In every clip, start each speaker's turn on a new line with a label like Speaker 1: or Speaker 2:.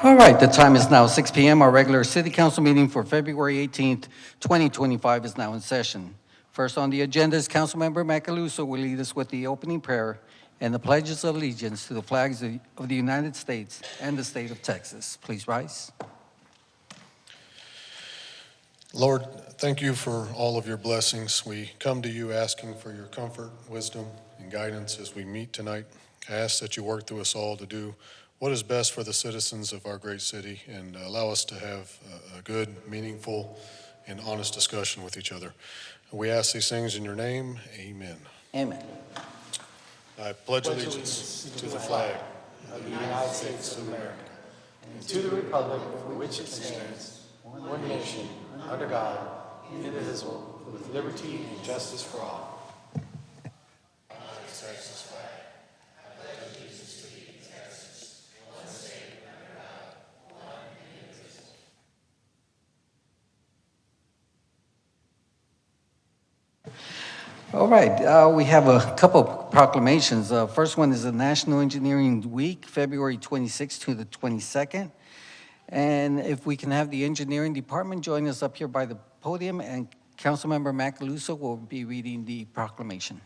Speaker 1: All right, the time is now 6 p.m. Our regular city council meeting for February 18th, 2025 is now in session. First on the agenda is Councilmember Macaluso will lead us with the opening prayer and the pledges of allegiance to the flags of the United States and the state of Texas. Please rise.
Speaker 2: Lord, thank you for all of your blessings. We come to you asking for your comfort, wisdom, and guidance as we meet tonight. I ask that you work through us all to do what is best for the citizens of our great city and allow us to have a good, meaningful, and honest discussion with each other. We ask these things in your name. Amen.
Speaker 1: Amen.
Speaker 2: I pledge allegiance to the flag
Speaker 3: of the United States of America and to the republic for which it stands, one nation, under God, indivisible, with liberty and justice for all.
Speaker 1: All right, we have a couple proclamations. First one is the National Engineering Week, February 26th to the 22nd. And if we can have the engineering department join us up here by the podium, and Councilmember Macaluso will be reading the proclamation.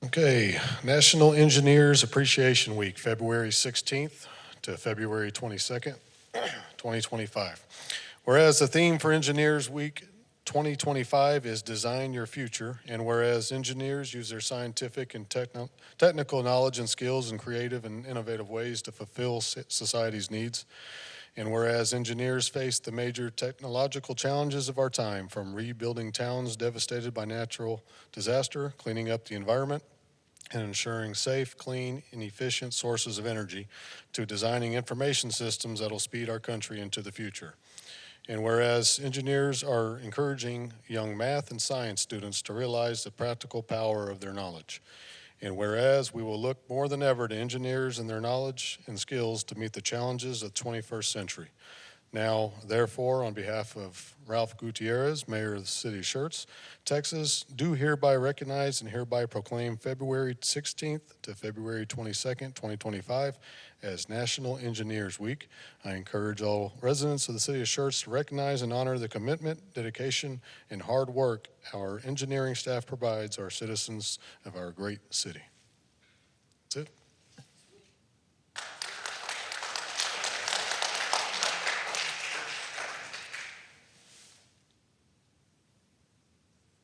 Speaker 2: Okay, National Engineers Appreciation Week, February 16th to February 22nd, 2025. Whereas the theme for Engineers Week 2025 is Design Your Future, and whereas engineers use their scientific and technical knowledge and skills in creative and innovative ways to fulfill society's needs, and whereas engineers face the major technological challenges of our time, from rebuilding towns devastated by natural disaster, cleaning up the environment, and ensuring safe, clean, and efficient sources of energy, to designing information systems that will speed our country into the future. And whereas engineers are encouraging young math and science students to realize the practical power of their knowledge. And whereas we will look more than ever to engineers and their knowledge and skills to meet the challenges of the 21st century. Now, therefore, on behalf of Ralph Gutierrez, Mayor of the City of Schertz, Texas, do hereby recognize and hereby proclaim February 16th to February 22nd, 2025 as National Engineers Week. I encourage all residents of the City of Schertz to recognize and honor the commitment, dedication, and hard work our engineering staff provides our citizens of our great city. That's it.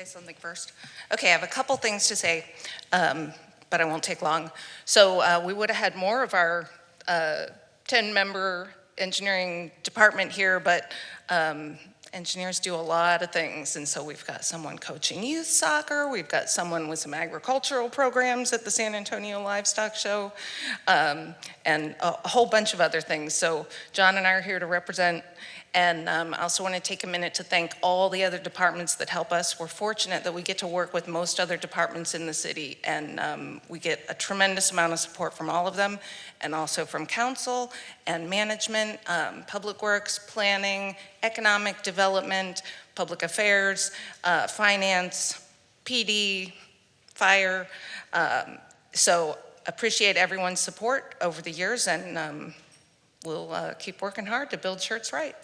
Speaker 4: Say something first. Okay, I have a couple things to say, but I won't take long. So we would have had more of our 10-member engineering department here, but engineers do a lot of things, and so we've got someone coaching youth soccer, we've got someone with some agricultural programs at the San Antonio Livestock Show, and a whole bunch of other things. So John and I are here to represent. And I also want to take a minute to thank all the other departments that help us. We're fortunate that we get to work with most other departments in the city, and we get a tremendous amount of support from all of them, and also from council and management, public works, planning, economic development, public affairs, finance, PD, fire. So appreciate everyone's support over the years, and we'll keep working hard to build Schertz right.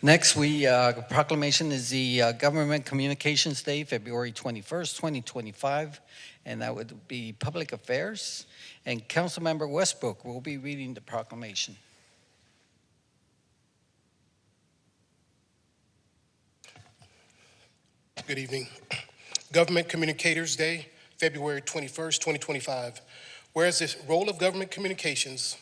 Speaker 1: Next, proclamation is the Government Communications Day, February 21st, 2025, and that would be Public Affairs. And Councilmember Westbrook will be reading the proclamation.
Speaker 5: Good evening. Government Communicators Day, February 21st, 2025. Whereas the role of government communications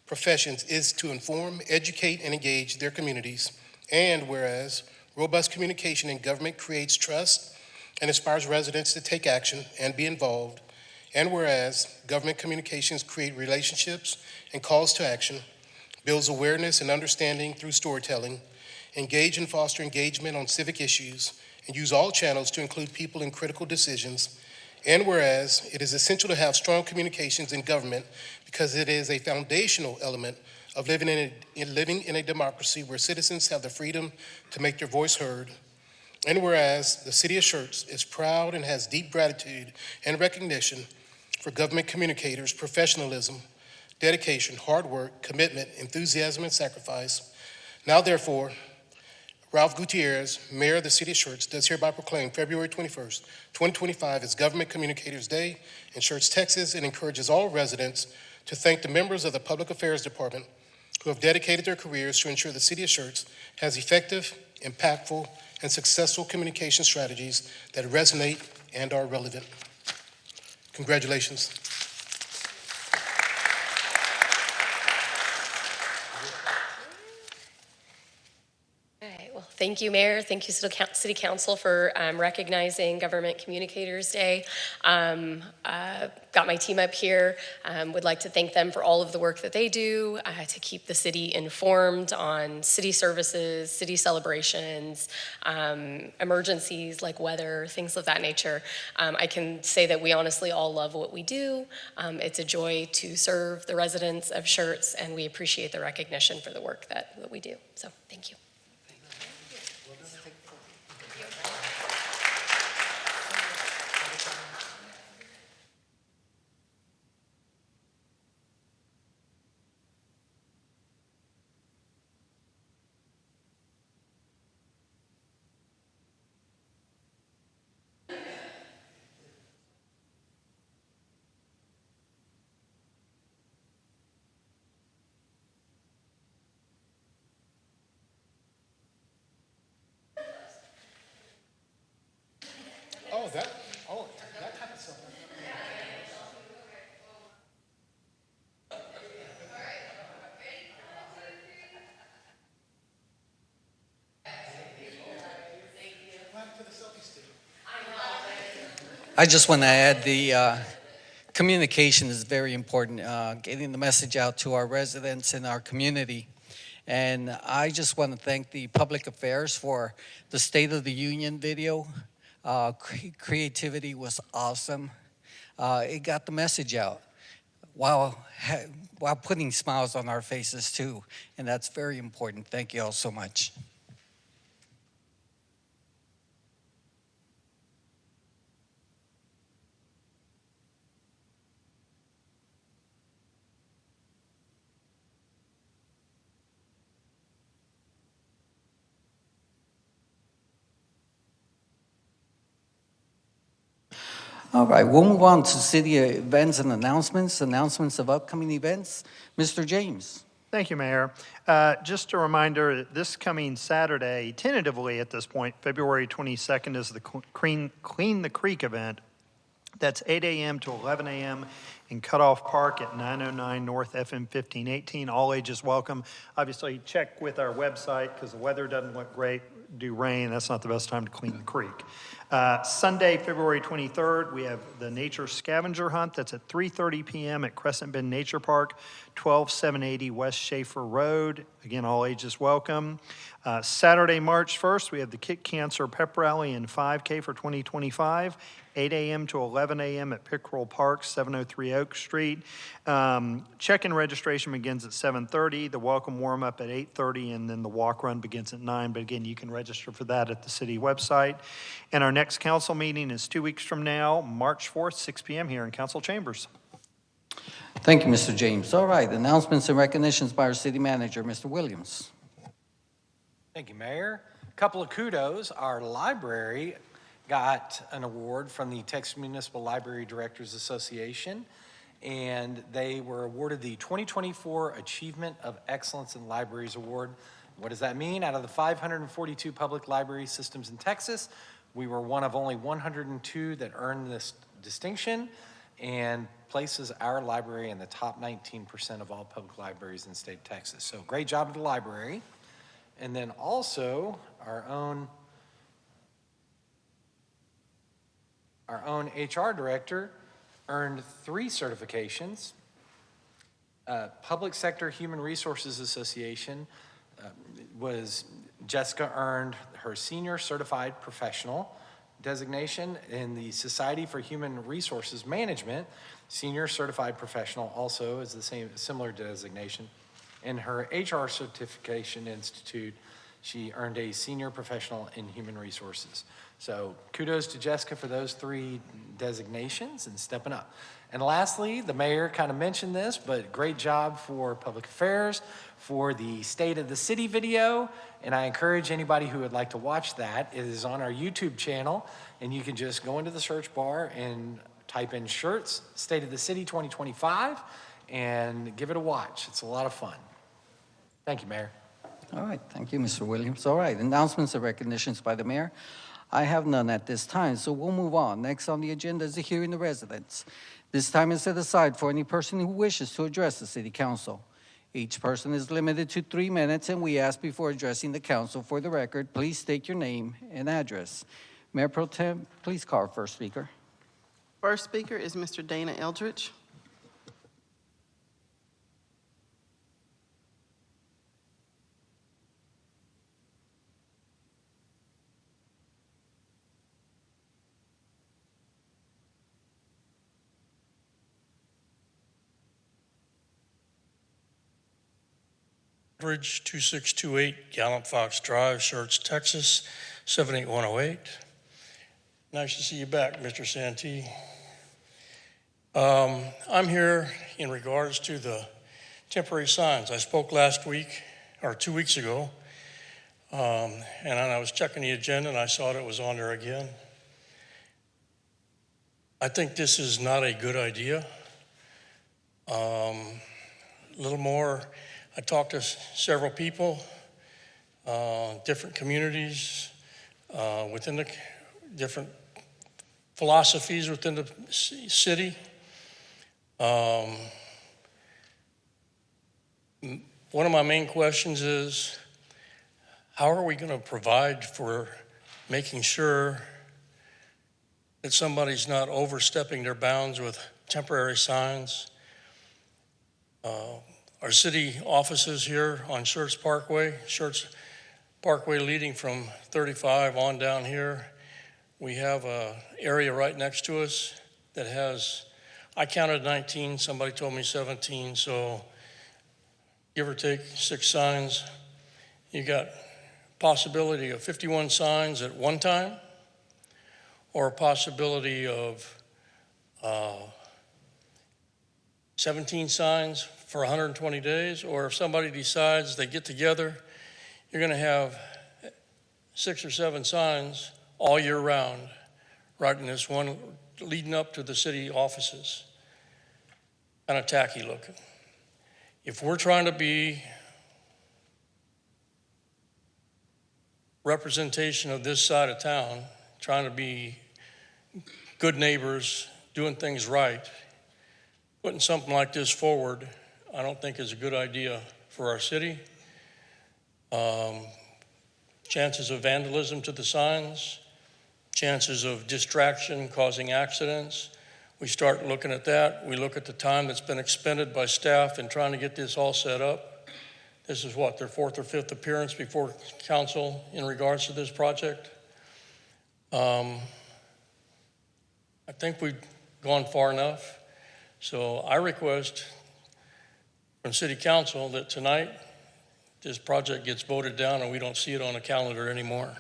Speaker 5: professions is to inform, educate, and engage their communities. And whereas robust communication in government creates trust and inspires residents to take action and be involved. And whereas government communications create relationships and calls to action, builds awareness and understanding through storytelling, engage and foster engagement on civic issues, and use all channels to include people in critical decisions. And whereas it is essential to have strong communications in government because it is a foundational element of living in a democracy where citizens have the freedom to make their voice heard. And whereas the City of Schertz is proud and has deep gratitude and recognition for government communicators' professionalism, dedication, hard work, commitment, enthusiasm, and sacrifice. Now, therefore, Ralph Gutierrez, Mayor of the City of Schertz, does hereby proclaim February 21st, 2025 as Government Communicators Day in Schertz, Texas, and encourages all residents to thank the members of the Public Affairs Department who have dedicated their careers to ensure the City of Schertz has effective, impactful, and successful communication strategies that resonate and are relevant. Congratulations.
Speaker 6: All right, well, thank you, Mayor. Thank you, City Council, for recognizing Government Communicators Day. Got my team up here. Would like to thank them for all of the work that they do to keep the city informed on city services, city celebrations, emergencies like weather, things of that nature. I can say that we honestly all love what we do. It's a joy to serve the residents of Schertz, and we appreciate the recognition for the work that we do. So, thank you.
Speaker 5: That type of stuff.
Speaker 1: I just want to add the communication is very important, getting the message out to our residents and our community. And I just want to thank the Public Affairs for the State of the Union video. Creativity was awesome. It got the message out while putting smiles on our faces too. And that's very important. Thank you all so much. All right, we'll move on to city events and announcements of upcoming events. Mr. James.
Speaker 7: Thank you, Mayor. Just a reminder, this coming Saturday, tentatively at this point, February 22nd, is the Clean the Creek event. That's 8 a.m. to 11 a.m. in Cutoff Park at 909 North FM 1518. All ages welcome. Obviously, check with our website because the weather doesn't look great. Do rain, that's not the best time to clean the creek. Sunday, February 23rd, we have the Nature Scavenger Hunt. That's at 3:30 p.m. at Crescent Bend Nature Park, 12780 West Schaefer Road. Again, all ages welcome. Saturday, March 1st, we have the Kick Cancer Pep Rally and 5K for 2025, 8 a.m. to 11 a.m. at Pickerel Park, 703 Oak Street. Check-in registration begins at 7:30, the welcome warm-up at 8:30, and then the walk run begins at 9. But again, you can register for that at the city website. And our next council meeting is 2 weeks from now, March 4th, 6 p.m. here in council chambers.
Speaker 1: Thank you, Mr. James. All right, announcements and recognitions by our city manager, Mr. Williams.
Speaker 3: Thank you, Mayor. A couple of kudos. Our library got an award from the Texas Municipal Library Directors Association, and they were awarded the 2024 Achievement of Excellence in Libraries Award. What does that mean? Out of the 542 public library systems in Texas, we were one of only 102 that earned this distinction. and places our library in the top 19% of all public libraries in the state of Texas. So great job to the library. And then also our own HR director earned 3 certifications. Public Sector Human Resources Association Jessica earned her Senior Certified Professional designation. In the Society for Human Resources Management, Senior Certified Professional also is the similar designation. In her HR Certification Institute, she earned a Senior Professional in Human Resources. So kudos to Jessica for those 3 designations and stepping up. And lastly, the mayor kind of mentioned this, but great job for Public Affairs for the State of the City video. And I encourage anybody who would like to watch that. It is on our YouTube channel, and you can just go into the search bar and type in Schertz State of the City 2025 and give it a watch. It's a lot of fun. Thank you, Mayor.
Speaker 1: All right, thank you, Mr. Williams. All right, announcements and recognitions by the mayor. I have none at this time, so we'll move on. Next on the agenda is the hearing of residents. This time is set aside for any person who wishes to address the city council. Each person is limited to 3 minutes, and we ask before addressing the council, for the record, please state your name and address. Mayor Pro Tem, please call our first speaker.
Speaker 8: First speaker is Mr. Dana Eldridge.
Speaker 9: Bridge 2628 Gallant Fox Drive, Schertz, Texas, 78108. Nice to see you back, Mr. Santee. I'm here in regards to the temporary signs. I spoke last week, or 2 weeks ago, and I was checking the agenda and I saw that it was on there again. I think this is not a good idea. A little more. I talked to several people, different communities, within the different philosophies within the city. One of my main questions is, how are we going to provide for making sure that somebody's not overstepping their bounds with temporary signs? Our city offices here on Schertz Parkway leading from 35 on down here. We have an area right next to us that has, I counted 19, somebody told me 17, so give or take 6 signs. You got possibility of 51 signs at one time, or a possibility of 17 signs for 120 days, or if somebody decides they get together, you're going to have 6 or 7 signs all year round, right in this one leading up to the city offices. Kind of tacky looking. If we're trying to be representation of this side of town, trying to be good neighbors, doing things right, putting something like this forward, I don't think is a good idea for our city. Chances of vandalism to the signs, chances of distraction causing accidents. We start looking at that. We look at the time that's been expended by staff in trying to get this all set up. This is what, their 4th or 5th appearance before council in regards to this project. I think we've gone far enough. So I request from City Council that tonight this project gets voted down and we don't see it on the calendar anymore.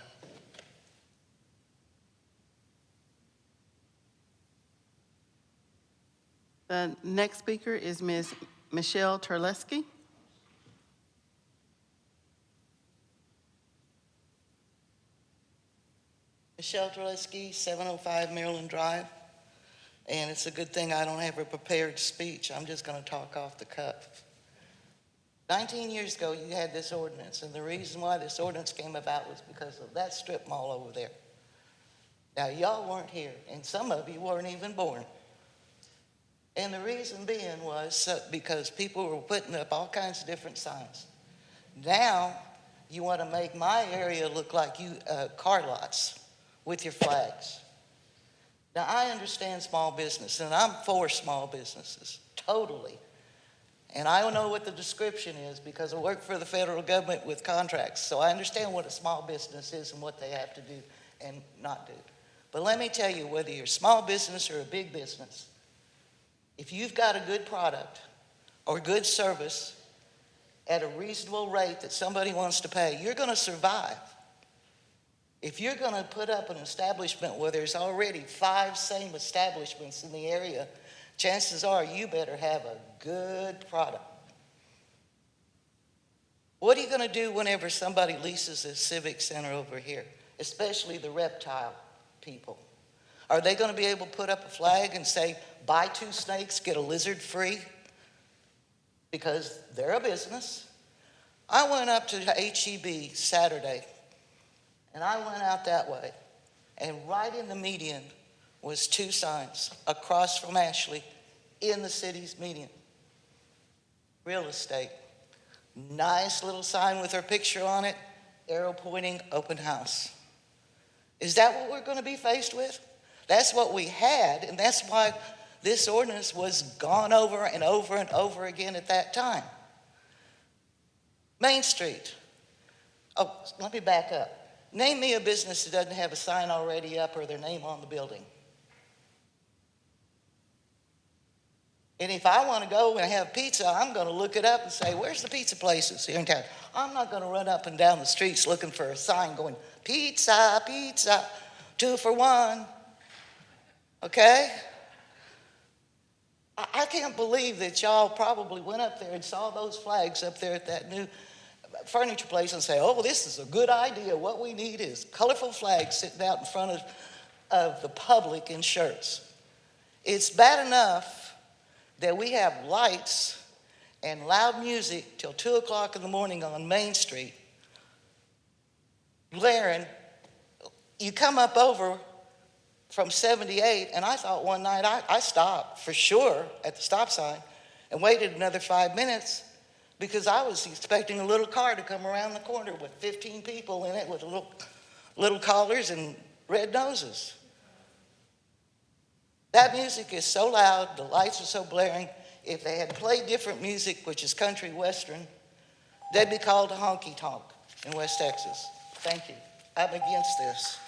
Speaker 8: The next speaker is Ms. Michelle Terleski.
Speaker 10: Michelle Terleski, 705 Maryland Drive. And it's a good thing I don't have a prepared speech. I'm just going to talk off the cuff. 19 years ago, you had this ordinance, and the reason why this ordinance came about was because of that strip mall over there. Now, y'all weren't here, and some of you weren't even born. And the reason being was because people were putting up all kinds of different signs. Now, you want to make my area look like car lots with your flags. Now, I understand small business, and I'm for small businesses, totally. And I don't know what the description is because I work for the federal government with contracts, so I understand what a small business is and what they have to do and not do. But let me tell you, whether you're a small business or a big business, if you've got a good product or good service at a reasonable rate that somebody wants to pay, you're going to survive. If you're going to put up an establishment where there's already 5 same establishments in the area, chances are you better have a good product. What are you going to do whenever somebody leases a civic center over here, especially the reptile people? Are they going to be able to put up a flag and say, buy 2 snakes, get a lizard free? Because they're a business. I went up to HEB Saturday, and I went out that way, and right in the median was 2 signs across from Ashley in the city's median. Real estate. Nice little sign with her picture on it, arrow pointing, open house. Is that what we're going to be faced with? That's what we had, and that's why this ordinance was gone over and over and over again at that time. Main Street. Oh, let me back up. Name me a business that doesn't have a sign already up or their name on the building. And if I want to go and have pizza, I'm going to look it up and say, where's the pizza places here in town? I'm not going to run up and down the streets looking for a sign going, pizza, pizza, 2 for $1. Okay? I can't believe that y'all probably went up there and saw those flags up there at that new furniture place and say, oh, this is a good idea. What we need is colorful flags sitting out in front of the public in Schertz. It's bad enough that we have lights and loud music till 2 o'clock in the morning on Main Street, blaring. You come up over from 78, and I thought one night I stopped for sure at the stop sign and waited another 5 minutes because I was expecting a little car to come around the corner with 15 people in it with little collars and red noses. That music is so loud, the lights are so blaring. If they had played different music, which is country western, they'd be called a honky tonk in West Texas. Thank you. I'm against this.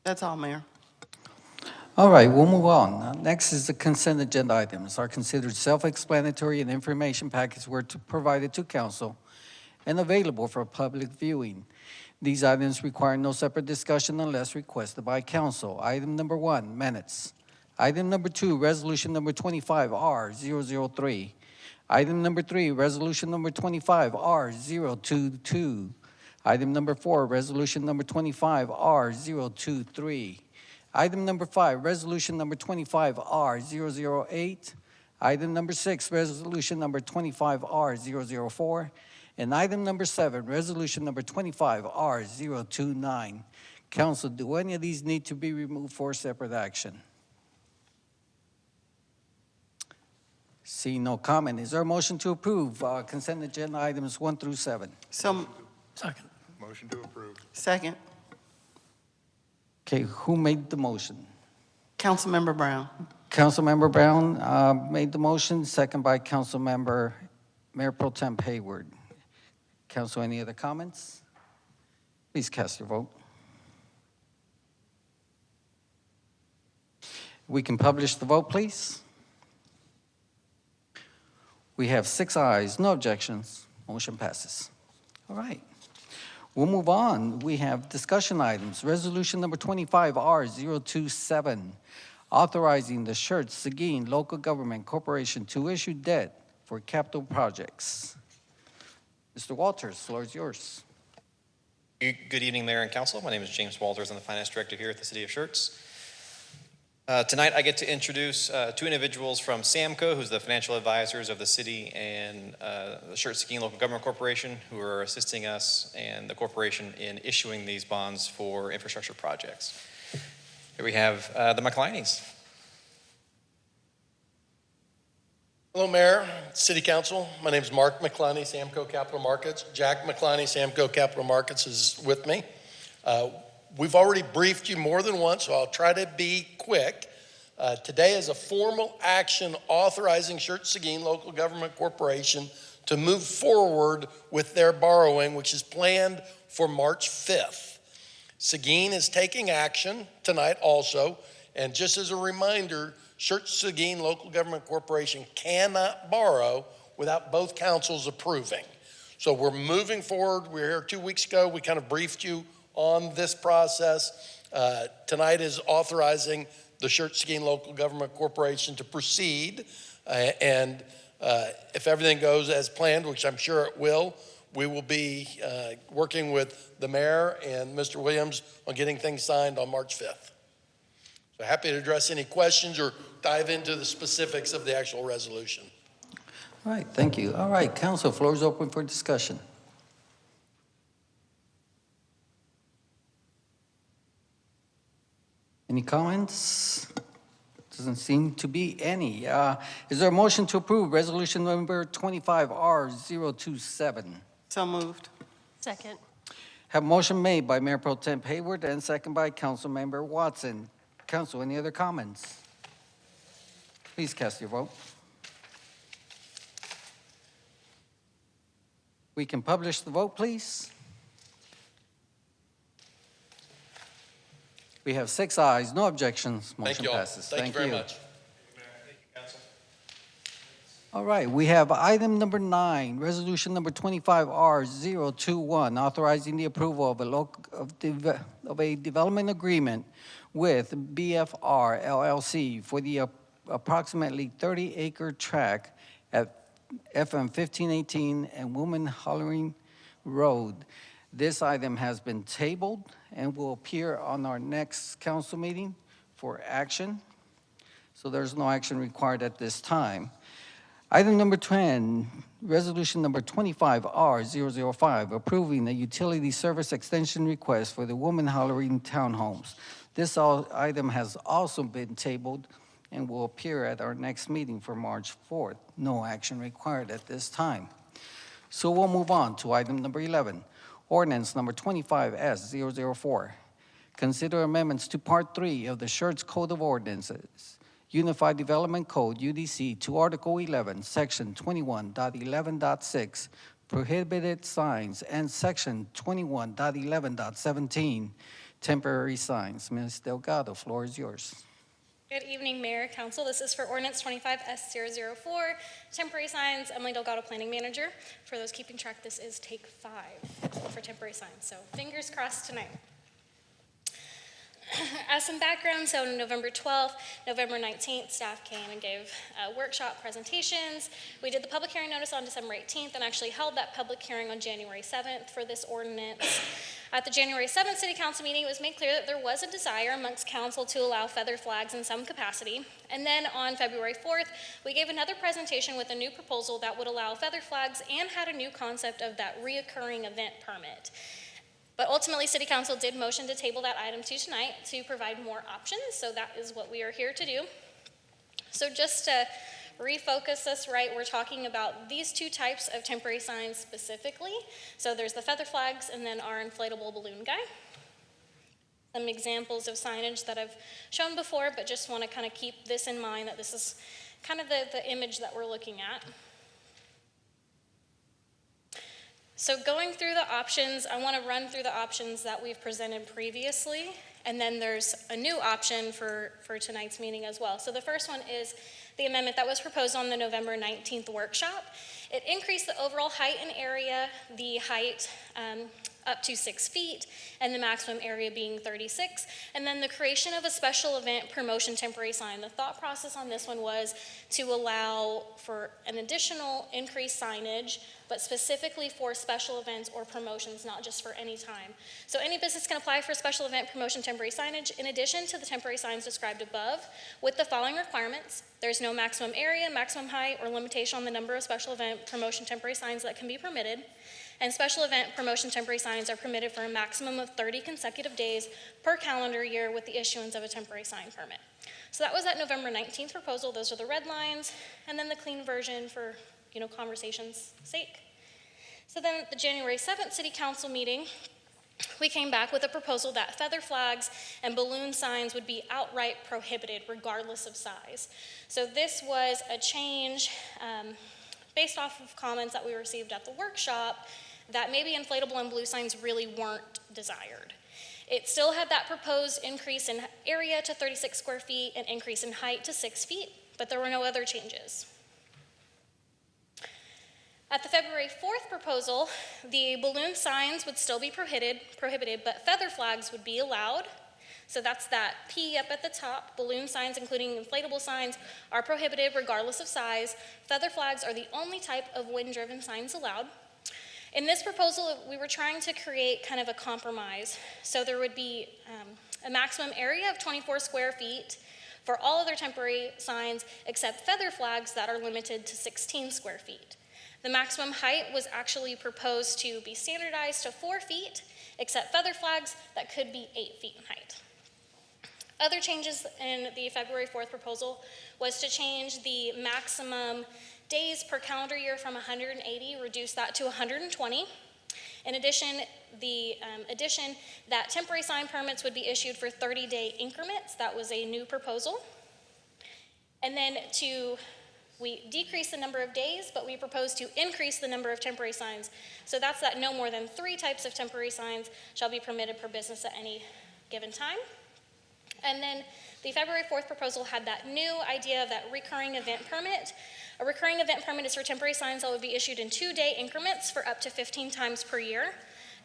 Speaker 8: That's all, Mayor.
Speaker 1: All right, we'll move on. Next is the consent agenda items are considered self-explanatory and information packets were provided to council and available for public viewing. These items require no separate discussion unless requested by council. Item number 1, minutes. Item number 2, resolution number 25R003. Item number 3, resolution number 25R022. Item number 4, resolution number 25R023. Item number 5, resolution number 25R008. Item number 6, resolution number 25R004. And item number 7, resolution number 25R029. Council, do any of these need to be removed for separate action? See no comment. Is there a motion to approve consent agenda items 1 through 7?
Speaker 8: So,
Speaker 7: Second.
Speaker 2: Motion to approve.
Speaker 8: second,
Speaker 1: Okay, who made the motion?
Speaker 8: Councilmember Brown.
Speaker 1: Councilmember Brown made the motion, second by Councilmember Mayor Pro Tem Hayward. Council, any other comments? Please cast your vote. We can publish the vote, please. We have 6 ayes, no objections. Motion passes. All right. We'll move on. We have discussion items. Resolution number 25R027, authorizing the Schertz Seguin Local Government Corporation to issue debt for capital projects. Mr. Walters, the floor is yours.
Speaker 11: Good evening, Mayor and Council. My name is James Walters. I'm the Finance Director here at the City of Schertz. Tonight, I get to introduce 2 individuals from SAMCO, who's the financial advisors of the city, and the Schertz Seguin Local Government Corporation, who are assisting us and the corporation in issuing these bonds for infrastructure projects. Here we have the McLeanies.
Speaker 12: Hello, Mayor, City Council. My name is Mark McClellaney, Samco Capital Markets. Jack McClellaney, Samco Capital Markets is with me. We've already briefed you more than once, so I'll try to be quick. Today is a formal action authorizing Schertz Seguin Local Government Corporation to move forward with their borrowing, which is planned for March 5th. Seguin is taking action tonight also, and just as a reminder, Schertz Seguin Local Government Corporation cannot borrow without both councils approving. So we're moving forward. We were here 2 weeks ago. We kind of briefed you on this process. Tonight is authorizing the Schertz Seguin Local Government Corporation to proceed. And if everything goes as planned, which I'm sure it will, we will be working with the mayor and Mr. Williams on getting things signed on March 5th. So happy to address any questions or dive into the specifics of the actual resolution.
Speaker 1: All right, thank you. All right, council, floor is open for discussion. Any comments? Doesn't seem to be any. Is there a motion to approve resolution number 25R027?
Speaker 8: So moved.
Speaker 13: Second.
Speaker 1: Have a motion made by Mayor Pro Tem Hayward and second by Councilmember Watson. Council, any other comments? Please cast your vote. We can publish the vote, please. We have 6 ayes, no objections.
Speaker 12: Thank
Speaker 1: Motion
Speaker 12: you all.
Speaker 1: passes.
Speaker 12: Thank you very much.
Speaker 1: All right, we have item number 9, resolution number 25R021, authorizing the approval of a development agreement with BFR LLC for the approximately 30-acre tract at FM 1518 and Woman Hollering Road. This item has been tabled and will appear on our next council meeting for action. So there's no action required at this time. Item number 10, resolution number 25R005, approving the utility service extension request for the Woman Hollering Townhomes. This item has also been tabled and will appear at our next meeting for March 4th. No action required at this time. So we'll move on to item number 11, ordinance number 25S004. Consider amendments to Part 3 of the Schertz Code of Ordinances, Unified Development Code, UDC, to Article 11, Section 21.11.6, prohibited signs, and Section 21.11.17, temporary signs. Ms. Delgado, floor is yours.
Speaker 13: Good evening, Mayor, Council. This is for Ordinance 25S004, temporary signs. Emily Delgado, Planning Manager. For those keeping track, this is take 5 for temporary signs. So fingers crossed tonight. As some background, so November 12th, November 19th, staff came and gave workshop presentations. We did the public hearing notice on December 18th and actually held that public hearing on January 7th for this ordinance. At the January 7th City Council meeting, it was made clear that there was a desire amongst council to allow feather flags in some capacity. And then on February 4th, we gave another presentation with a new proposal that would allow feather flags and had a new concept of that reoccurring event permit. But ultimately, City Council did motion to table that item to tonight to provide more options, so that is what we are here to do. So just to refocus us, right, we're talking about these 2 types of temporary signs specifically. So there's the feather flags and then our inflatable balloon guy. Some examples of signage that I've shown before, but just want to kind of keep this in mind that this is kind of the image that we're looking at. So going through the options, I want to run through the options that we've presented previously, and then there's a new option for tonight's meeting as well. So the first one is the amendment that was proposed on the November 19th workshop. It increased the overall height and area, the height up to 6 feet, and the maximum area being 36, and then the creation of a special event promotion temporary sign. The thought process on this one was to allow for an additional increased signage, but specifically for special events or promotions, not just for any time. So any business can apply for special event promotion temporary signage in addition to the temporary signs described above with the following requirements. There's no maximum area, maximum height, or limitation on the number of special event promotion temporary signs that can be permitted. and special event promotion temporary signs are permitted for a maximum of 30 consecutive days per calendar year with the issuance of a temporary sign permit. So that was that November 19th proposal. Those are the red lines, and then the clean version for, conversation's sake. So then at the January 7th City Council meeting, we came back with a proposal that feather flags and balloon signs would be outright prohibited regardless of size. So this was a change based off of comments that we received at the workshop that maybe inflatable and blue signs really weren't desired. It still had that proposed increase in area to 36 square feet and increase in height to 6 feet, but there were no other changes. At the February 4th proposal, the balloon signs would still be prohibited, but feather flags would be allowed. So that's that P up at the top. Balloon signs, including inflatable signs, are prohibited regardless of size. Feather flags are the only type of wind-driven signs allowed. In this proposal, we were trying to create kind of a compromise. So there would be a maximum area of 24 square feet for all other temporary signs except feather flags that are limited to 16 square feet. The maximum height was actually proposed to be standardized to 4 feet, except feather flags that could be 8 feet in height. Other changes in the February 4th proposal was to change the maximum days per calendar year from 180, reduce that to 120. In addition, that temporary sign permits would be issued for 30-day increments. That was a new proposal. And then we decreased the number of days, but we proposed to increase the number of temporary signs. So that's that no more than 3 types of temporary signs shall be permitted per business at any given time. And then the February 4th proposal had that new idea of that recurring event permit. A recurring event permit is for temporary signs that would be issued in 2-day increments for up to 15 times per year.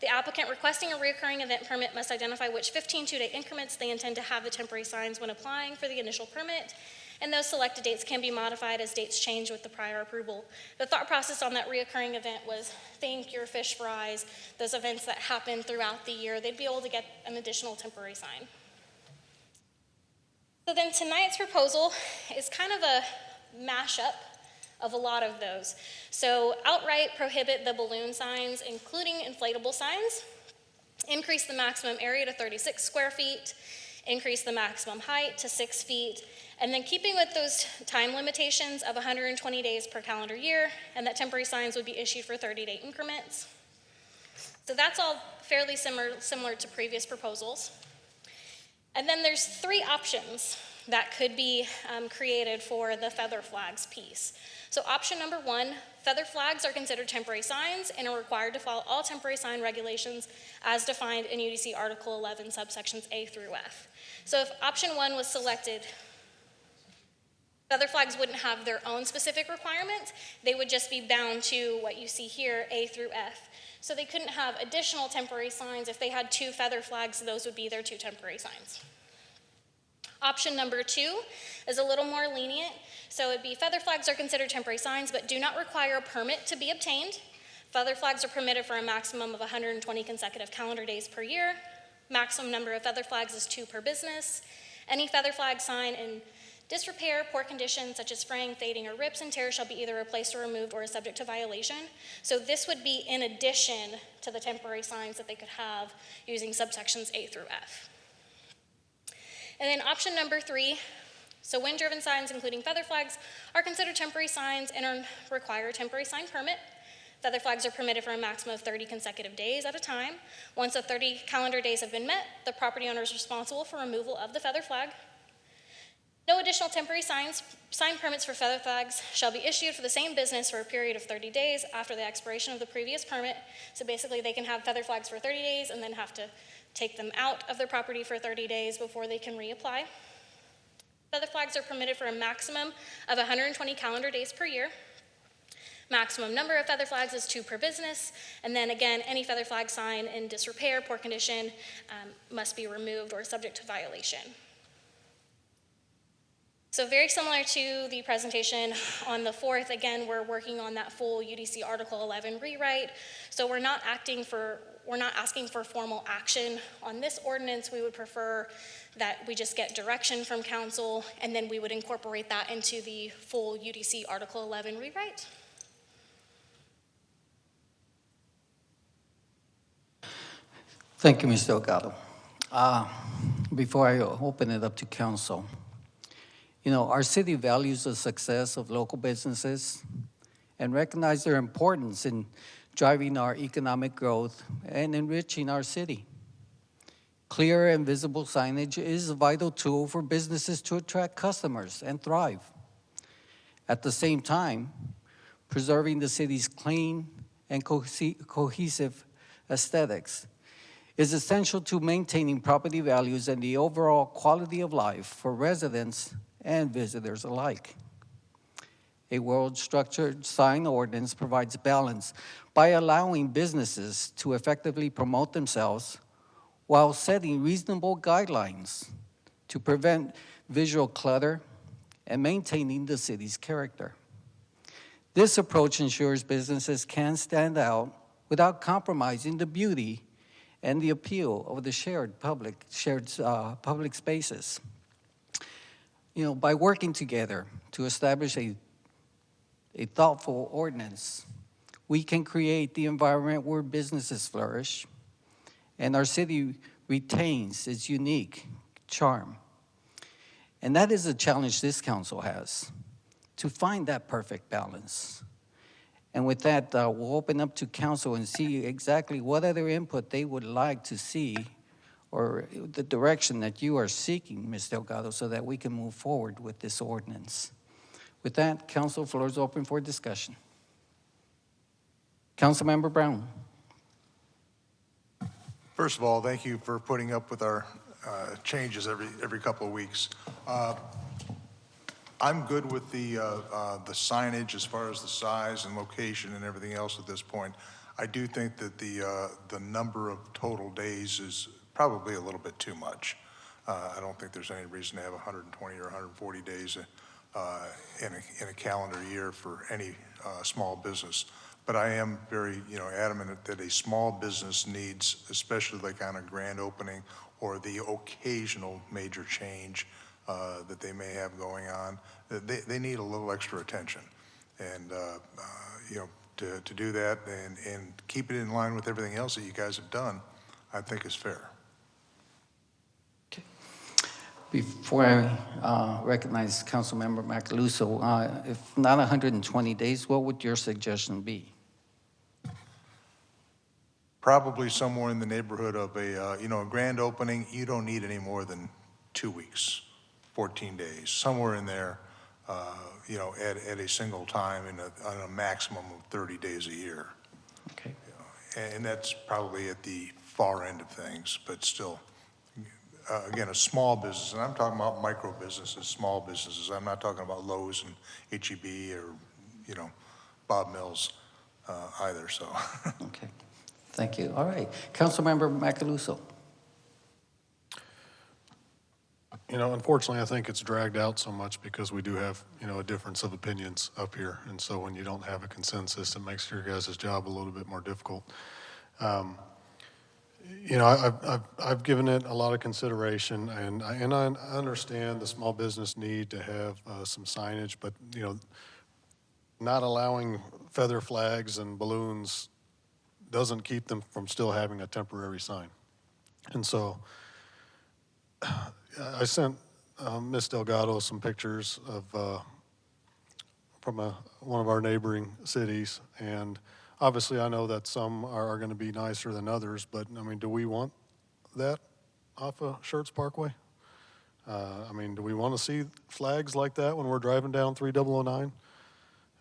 Speaker 13: The applicant requesting a recurring event permit must identify which 15 2-day increments they intend to have the temporary signs when applying for the initial permit. And those selected dates can be modified as dates change with the prior approval. The thought process on that reoccurring event was think your fish fries, those events that happen throughout the year, they'd be able to get an additional temporary sign. So then tonight's proposal is kind of a mashup of a lot of those. So outright prohibit the balloon signs, including inflatable signs, increase the maximum area to 36 square feet, increase the maximum height to 6 feet, and then keeping with those time limitations of 120 days per calendar year, and that temporary signs would be issued for 30-day increments. So that's all fairly similar to previous proposals. And then there's 3 options that could be created for the feather flags piece. So option number 1, feather flags are considered temporary signs and are required to follow all temporary sign regulations as defined in UDC Article 11, subsections A through F. So if option 1 was selected, feather flags wouldn't have their own specific requirements. They would just be bound to what you see here, A through F. So they couldn't have additional temporary signs. If they had 2 feather flags, those would be their 2 temporary signs. Option number 2 is a little more lenient. So it'd be feather flags are considered temporary signs, but do not require a permit to be obtained. Feather flags are permitted for a maximum of 120 consecutive calendar days per year. Maximum number of feather flags is 2 per business. Any feather flag sign in disrepair, poor condition, such as fraying, fading, or rips and tears shall be either replaced or removed or is subject to violation. So this would be in addition to the temporary signs that they could have using subsections A through F. And then option number 3, so wind-driven signs, including feather flags, are considered temporary signs and require a temporary sign permit. Feather flags are permitted for a maximum of 30 consecutive days at a time. Once the 30 calendar days have been met, the property owner is responsible for removal of the feather flag. No additional temporary sign permits for feather flags shall be issued for the same business for a period of 30 days after the expiration of the previous permit. So basically they can have feather flags for 30 days and then have to take them out of their property for 30 days before they can reapply. Feather flags are permitted for a maximum of 120 calendar days per year. Maximum number of feather flags is 2 per business. And then again, any feather flag sign in disrepair, poor condition, must be removed or subject to violation. So very similar to the presentation on the 4th, again, we're working on that full UDC Article 11 rewrite. So we're not asking for formal action on this ordinance. We would prefer that we just get direction from council, and then we would incorporate that into the full UDC Article 11 rewrite.
Speaker 1: Thank you, Mr. Delgado. Before I open it up to council, our city values the success of local businesses and recognize their importance in driving our economic growth and enriching our city. Clear and visible signage is a vital tool for businesses to attract customers and thrive. At the same time, preserving the city's clean and cohesive aesthetics is essential to maintaining property values and the overall quality of life for residents and visitors alike. A well-structured sign ordinance provides balance by allowing businesses to effectively promote themselves while setting reasonable guidelines to prevent visual clutter and maintaining the city's character. This approach ensures businesses can stand out without compromising the beauty and the appeal of the shared public spaces. By working together to establish a thoughtful ordinance, we can create the environment where businesses flourish and our city retains its unique charm. And that is a challenge this council has, to find that perfect balance. And with that, we'll open up to council and see exactly what other input they would like to see or the direction that you are seeking, Ms. Delgado, so that we can move forward with this ordinance. With that, council, floor is open for discussion. Councilmember Brown.
Speaker 14: First of all, thank you for putting up with our changes every couple of weeks. I'm good with the signage as far as the size and location and everything else at this point. I do think that the number of total days is probably a little bit too much. I don't think there's any reason to have 120 or 140 days in a calendar year for any small business. But I am very, adamant that a small business needs, especially like on a grand opening or the occasional major change that they may have going on, they need a little extra attention. And, to do that and keep it in line with everything else that you guys have done, I think is fair.
Speaker 1: Okay. Before I recognize Councilmember Macaluso, if not 120 days, what would your suggestion be?
Speaker 14: Probably somewhere in the neighborhood of a grand opening. You don't need any more than 2 weeks, 14 days, somewhere in there, at a single time on a maximum of 30 days a year.
Speaker 1: Okay.
Speaker 14: And that's probably at the far end of things, but still, again, a small business, and I'm talking about micro businesses, small businesses. I'm not talking about Lowe's and H-E-B or, Bob Mills either, so.
Speaker 1: Okay. Thank you. All right. Councilmember Macaluso.
Speaker 2: Unfortunately, I think it's dragged out so much because we do have, a difference of opinions up here. And so when you don't have a consensus, it makes your guys' job a little bit more difficult. I've given it a lot of consideration, and I understand the small business need to have some signage, but, not allowing feather flags and balloons doesn't keep them from still having a temporary sign. And so I sent Ms. Delgado some pictures of from one of our neighboring cities, and obviously I know that some are going to be nicer than others, but do we want that off of Schertz Parkway? Do we want to see flags like that when we're driving down 3009?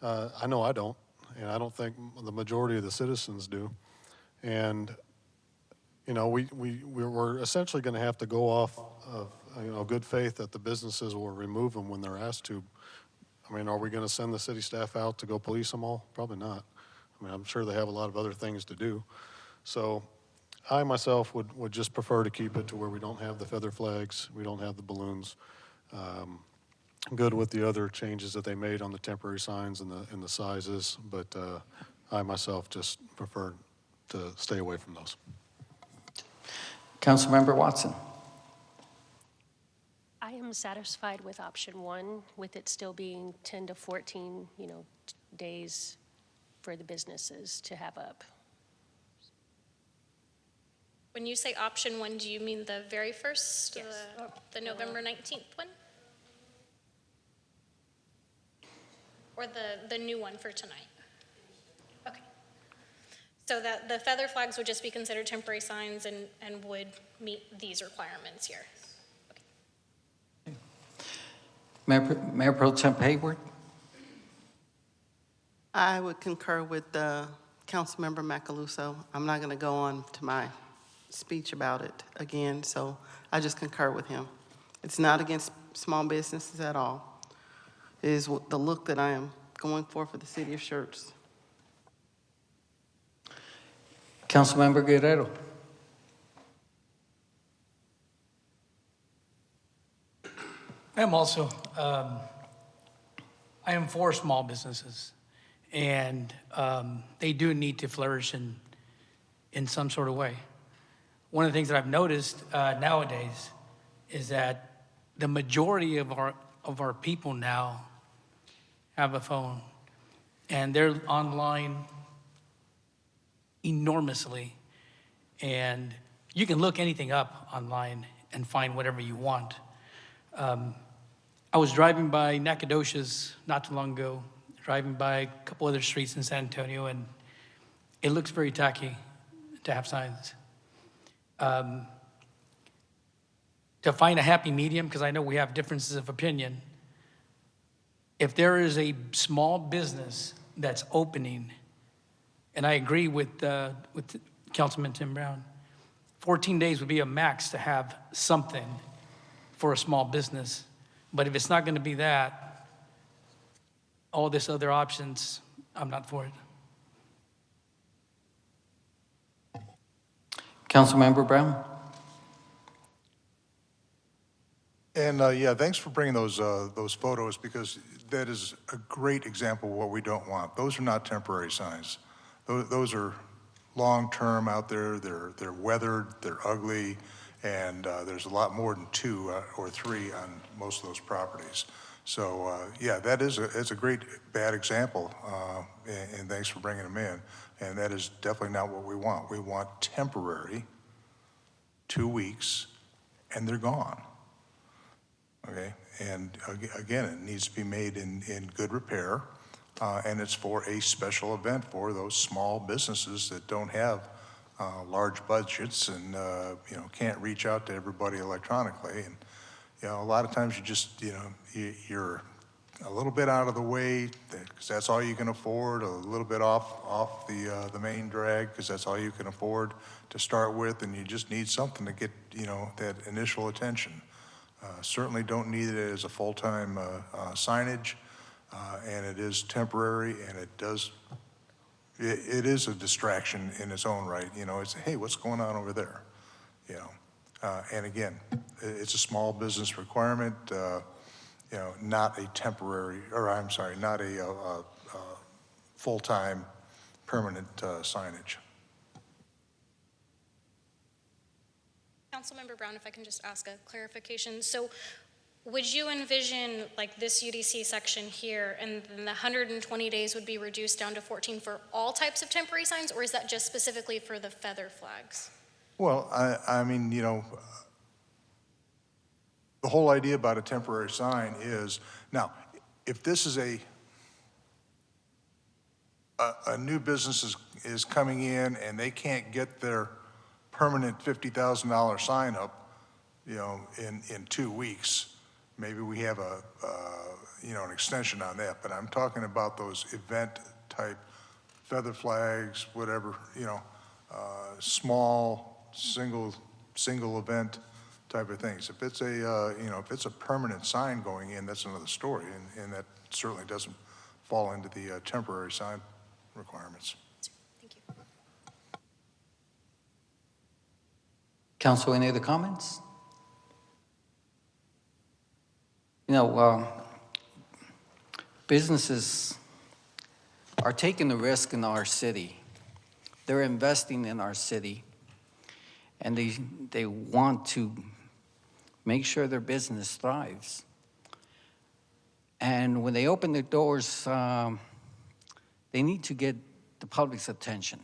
Speaker 2: I know I don't, and I don't think the majority of the citizens do. And we're essentially going to have to go off of good faith that the businesses will remove them when they're asked to. Are we going to send the city staff out to go police them all? Probably not. I'm sure they have a lot of other things to do. So I myself would just prefer to keep it to where we don't have the feather flags, we don't have the balloons. Good with the other changes that they made on the temporary signs and the sizes, but I myself just prefer to stay away from those.
Speaker 1: Councilmember Watson.
Speaker 15: I am satisfied with option one, with it still being 10 to 14, days for the businesses to have up.
Speaker 13: When you say option one, do you mean the very first,
Speaker 15: Yes.
Speaker 13: the November 19th one? Or the new one for tonight? Okay. So that the feather flags would just be considered temporary signs and would meet these requirements here?
Speaker 1: Mayor Pro Temp Hayward?
Speaker 8: I would concur with Councilmember Macaluso. I'm not going to go on to my speech about it again, so I just concur with him. It's not against small businesses at all. It is the look that I am going for the city of Schertz.
Speaker 1: Councilmember Guerrero?
Speaker 16: I am also, I am for small businesses, and they do need to flourish in some sort of way. One of the things that I've noticed nowadays is that the majority of our people now have a phone, and they're online enormously, and you can look anything up online and find whatever you want. I was driving by Nacogdoches not too long ago, driving by a couple other streets in San Antonio, and it looks very tacky to have signs. To find a happy medium, because I know we have differences of opinion, if there is a small business that's opening, and I agree with Councilman Tim Brown, 14 days would be a max to have something for a small business. But if it's not going to be that, all this other options, I'm not for it.
Speaker 1: Councilmember Brown?
Speaker 14: And yeah, thanks for bringing those photos, because that is a great example of what we don't want. Those are not temporary signs. Those are long-term out there. They're weathered, they're ugly, and there's a lot more than 2 or 3 on most of those properties. So yeah, it's a great bad example, and thanks for bringing them in. And that is definitely not what we want. We want temporary, 2 weeks, and they're gone. Okay, and again, it needs to be made in good repair, and it's for a special event for those small businesses that don't have large budgets and can't reach out to everybody electronically. And a lot of times you just you're a little bit out of the way because that's all you can afford, a little bit off the main drag because that's all you can afford to start with, and you just need something to get that initial attention. Certainly don't need it as a full-time signage, and it is temporary, and it is a distraction in its own right. It's, hey, what's going on over there? And again, it's a small business requirement, not a temporary, or I'm sorry, not a full-time permanent signage.
Speaker 13: Councilmember Brown, if I can just ask a clarification. So would you envision like this UDC section here and then the 120 days would be reduced down to 14 for all types of temporary signs, or is that just specifically for the feather flags?
Speaker 14: Well, I mean, the whole idea about a temporary sign is, now, if this is a new business is coming in and they can't get their permanent $50,000 sign up, in 2 weeks, maybe we have an extension on that. But I'm talking about those event type feather flags, whatever, small single event type of things. If it's if it's a permanent sign going in, that's another story, and that certainly doesn't fall into the temporary sign requirements.
Speaker 13: Thank you.
Speaker 1: Council, any other comments? Businesses are taking the risk in our city. They're investing in our city, and they want to make sure their business thrives. And when they open their doors, they need to get the public's attention.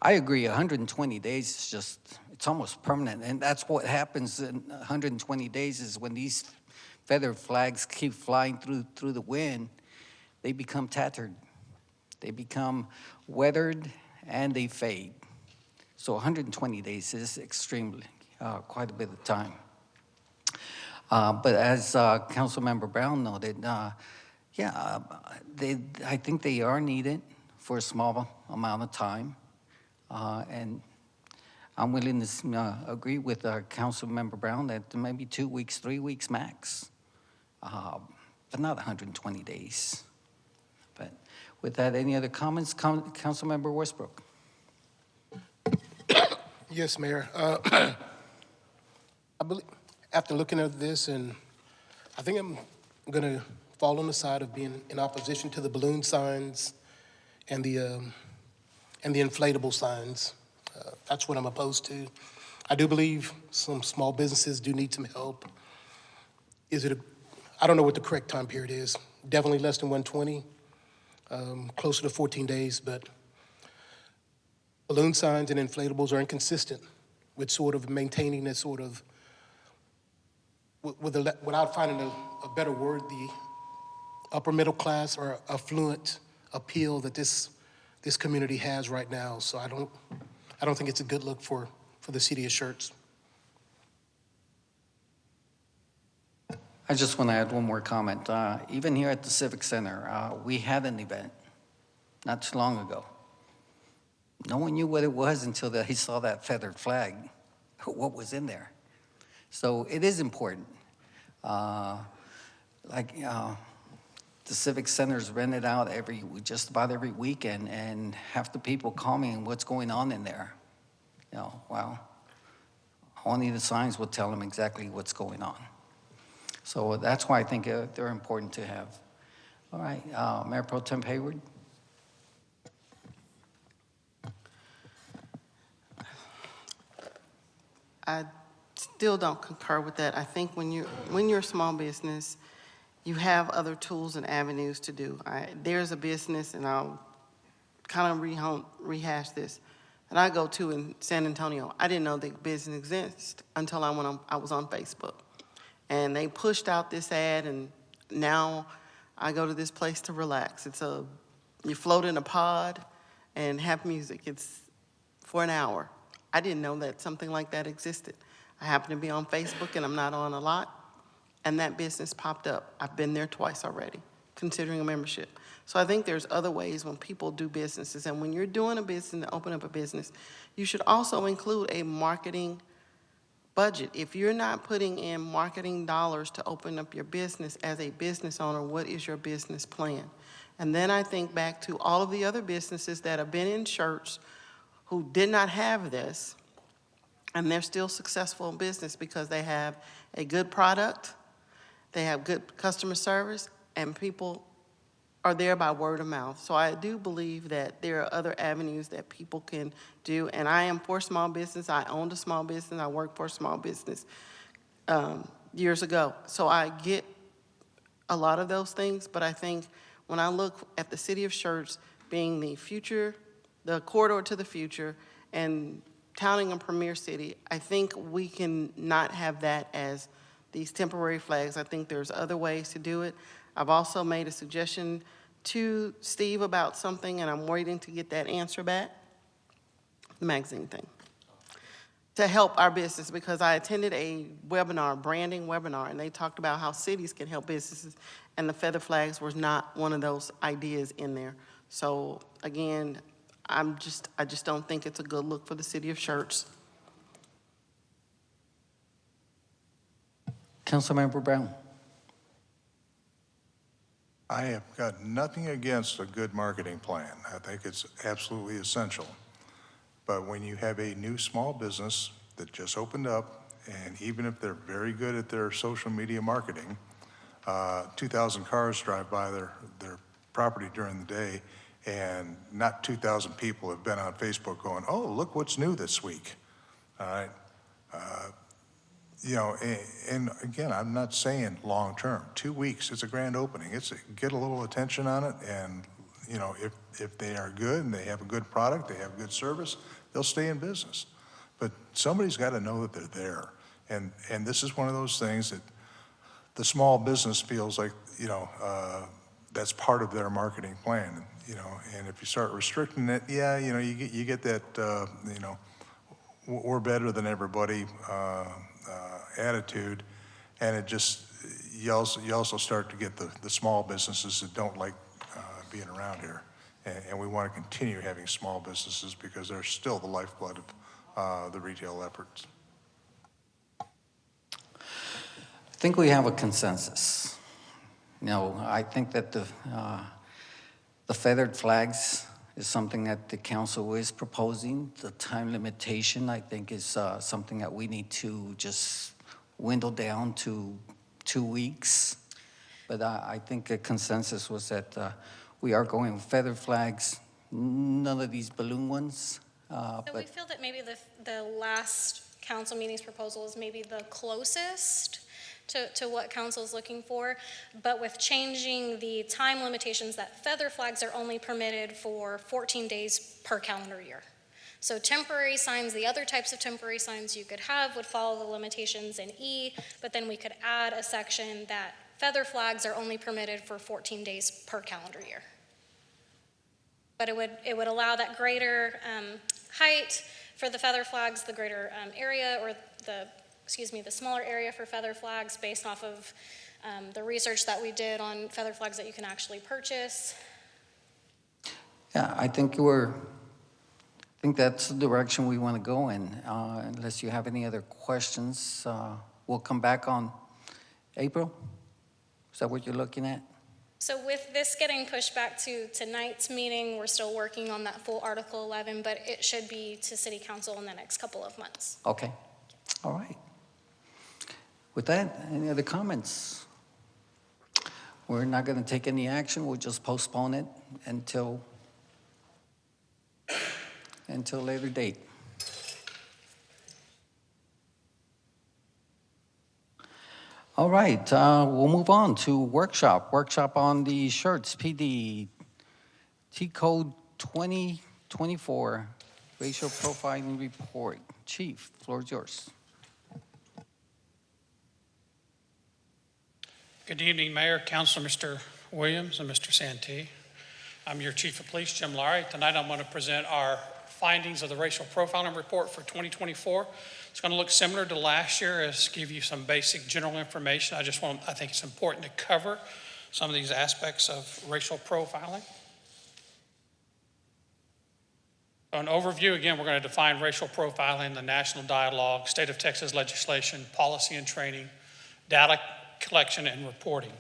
Speaker 1: I agree, 120 days is It's almost permanent, and that's what happens in 120 days is when these feather flags keep flying through the wind, they become tattered. They become weathered, and they fade. So 120 days is extremely, quite a bit of time. But as Councilmember Brown noted, I think they are needed for a small amount of time. And I'm willing to agree with Councilmember Brown that maybe 2 weeks, 3 weeks max, but not 120 days. But with that, any other comments? Councilmember Westbrook.
Speaker 5: Yes, Mayor. I believe, after looking at this, and I think I'm going to fall on the side of being in opposition to the balloon signs and the inflatable signs. That's what I'm opposed to. I do believe some small businesses do need some help. I don't know what the correct time period is. Definitely less than 120, closer to 14 days, but balloon signs and inflatables are inconsistent with sort of maintaining that sort of, without finding a better word, the upper middle class or affluent appeal that this community has right now. So I don't think it's a good look for the city of Schertz.
Speaker 1: I just want to add one more comment. Even here at the Civic Center, we had an event not too long ago. No one knew what it was until he saw that feathered flag, what was in there. So it is important. The Civic Center's rented out just about every weekend, and half the people call me, and what's going on in there? Well, only the signs will tell them exactly what's going on. So that's why I think they're important to have. All right, Mayor Pro Tem Hayward.
Speaker 8: I still don't concur with that. I think when you're a small business, you have other tools and avenues to do. There's a business, and I'll kind of rehash this, that I go to in San Antonio. I didn't know the business exists until I was on Facebook. And they pushed out this ad, and now I go to this place to relax. You float in a pod and have music. It's for an hour. I didn't know that something like that existed. I happen to be on Facebook, and I'm not on a lot, and that business popped up. I've been there twice already, considering a membership. So I think there's other ways when people do businesses, and when you're doing a business, to open up a business, you should also include a marketing budget. If you're not putting in marketing dollars to open up your business as a business owner, what is your business plan? And then I think back to all of the other businesses that have been in Schertz who did not have this, and they're still successful in business because they have a good product, they have good customer service, and people are there by word of mouth. So I do believe that there are other avenues that people can do, and I am for small business. I owned a small business. I worked for a small business years ago. So I get a lot of those things, but I think when I look at the city of Schertz being the future, the corridor to the future, and touting a premier city, I think we can not have that as these temporary flags. I think there's other ways to do it. I've also made a suggestion to Steve about something, and I'm waiting to get that answer back, the magazine thing, to help our business, because I attended a webinar, branding webinar, and they talked about how cities can help businesses, and the feather flags was not one of those ideas in there. So again, I just don't think it's a good look for the city of Schertz.
Speaker 1: Councilmember Brown.
Speaker 14: I have got nothing against a good marketing plan. I think it's absolutely essential. But when you have a new small business that just opened up, and even if they're very good at their social media marketing, 2,000 cars drive by their property during the day, and not 2,000 people have been on Facebook going, oh, look what's new this week. All right. And again, I'm not saying long-term. 2 weeks, it's a grand opening. Get a little attention on it, and if they are good and they have a good product, they have good service, they'll stay in business. but somebody's got to know that they're there. And this is one of those things that the small business feels like, that's part of their marketing plan, and if you start restricting it, you get that, we're better than everybody attitude, and it just, you also start to get the small businesses that don't like being around here. And we want to continue having small businesses because they're still the lifeblood of the retail efforts.
Speaker 1: I think we have a consensus. I think that the feathered flags is something that the council is proposing. The time limitation, I think, is something that we need to just dwindle down to 2 weeks. But I think a consensus was that we are going with feathered flags, none of these balloon ones.
Speaker 13: So we feel that maybe the last council meeting's proposal is maybe the closest to what council is looking for, but with changing the time limitations, that feather flags are only permitted for 14 days per calendar year. So temporary signs, the other types of temporary signs you could have would follow the limitations in E, but then we could add a section that feather flags are only permitted for 14 days per calendar year. But it would allow that greater height for the feather flags, the greater area, or the smaller area for feather flags based off of the research that we did on feather flags that you can actually purchase.
Speaker 1: Yeah, I think that's the direction we want to go in. Unless you have any other questions, we'll come back on April. Is that what you're looking at?
Speaker 13: So with this getting pushed back to tonight's meeting, we're still working on that full Article 11, but it should be to City Council in the next couple of months.
Speaker 1: Okay, all right. With that, any other comments? We're not going to take any action. We'll just postpone it until later date. All right, we'll move on to workshop on the Schertz PD T Code 2024 Racial Profiling Report. Chief, floor is yours.
Speaker 17: Good evening, Mayor, Council, Mr. Williams, and Mr. Santee. I'm your Chief of Police, Jim Lowry. Tonight I'm going to present our findings of the Racial Profiling Report for 2024. It's going to look similar to last year, as give you some basic general information. I think it's important to cover some of these aspects of racial profiling. So an overview, again, we're going to define racial profiling, the national dialogue, state of Texas legislation, policy and training, data collection and reporting.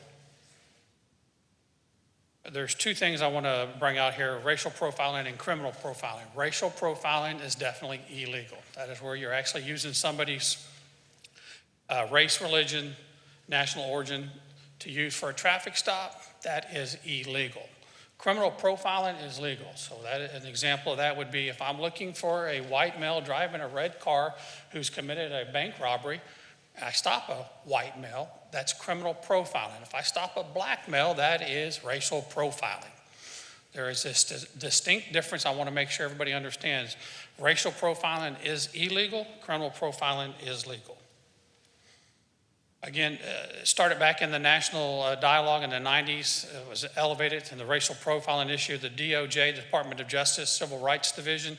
Speaker 17: There's two things I want to bring out here, racial profiling and criminal profiling. Racial profiling is definitely illegal. That is where you're actually using somebody's race, religion, national origin to use for a traffic stop. That is illegal. Criminal profiling is legal. So an example of that would be if I'm looking for a white male driving a red car who's committed a bank robbery, I stop a white male, that's criminal profiling. If I stop a black male, that is racial profiling. There is this distinct difference I want to make sure everybody understands. Racial profiling is illegal, criminal profiling is legal. Again, it started back in the national dialogue in the 90s. It was elevated to the racial profiling issue. The DOJ, the Department of Justice, Civil Rights Division,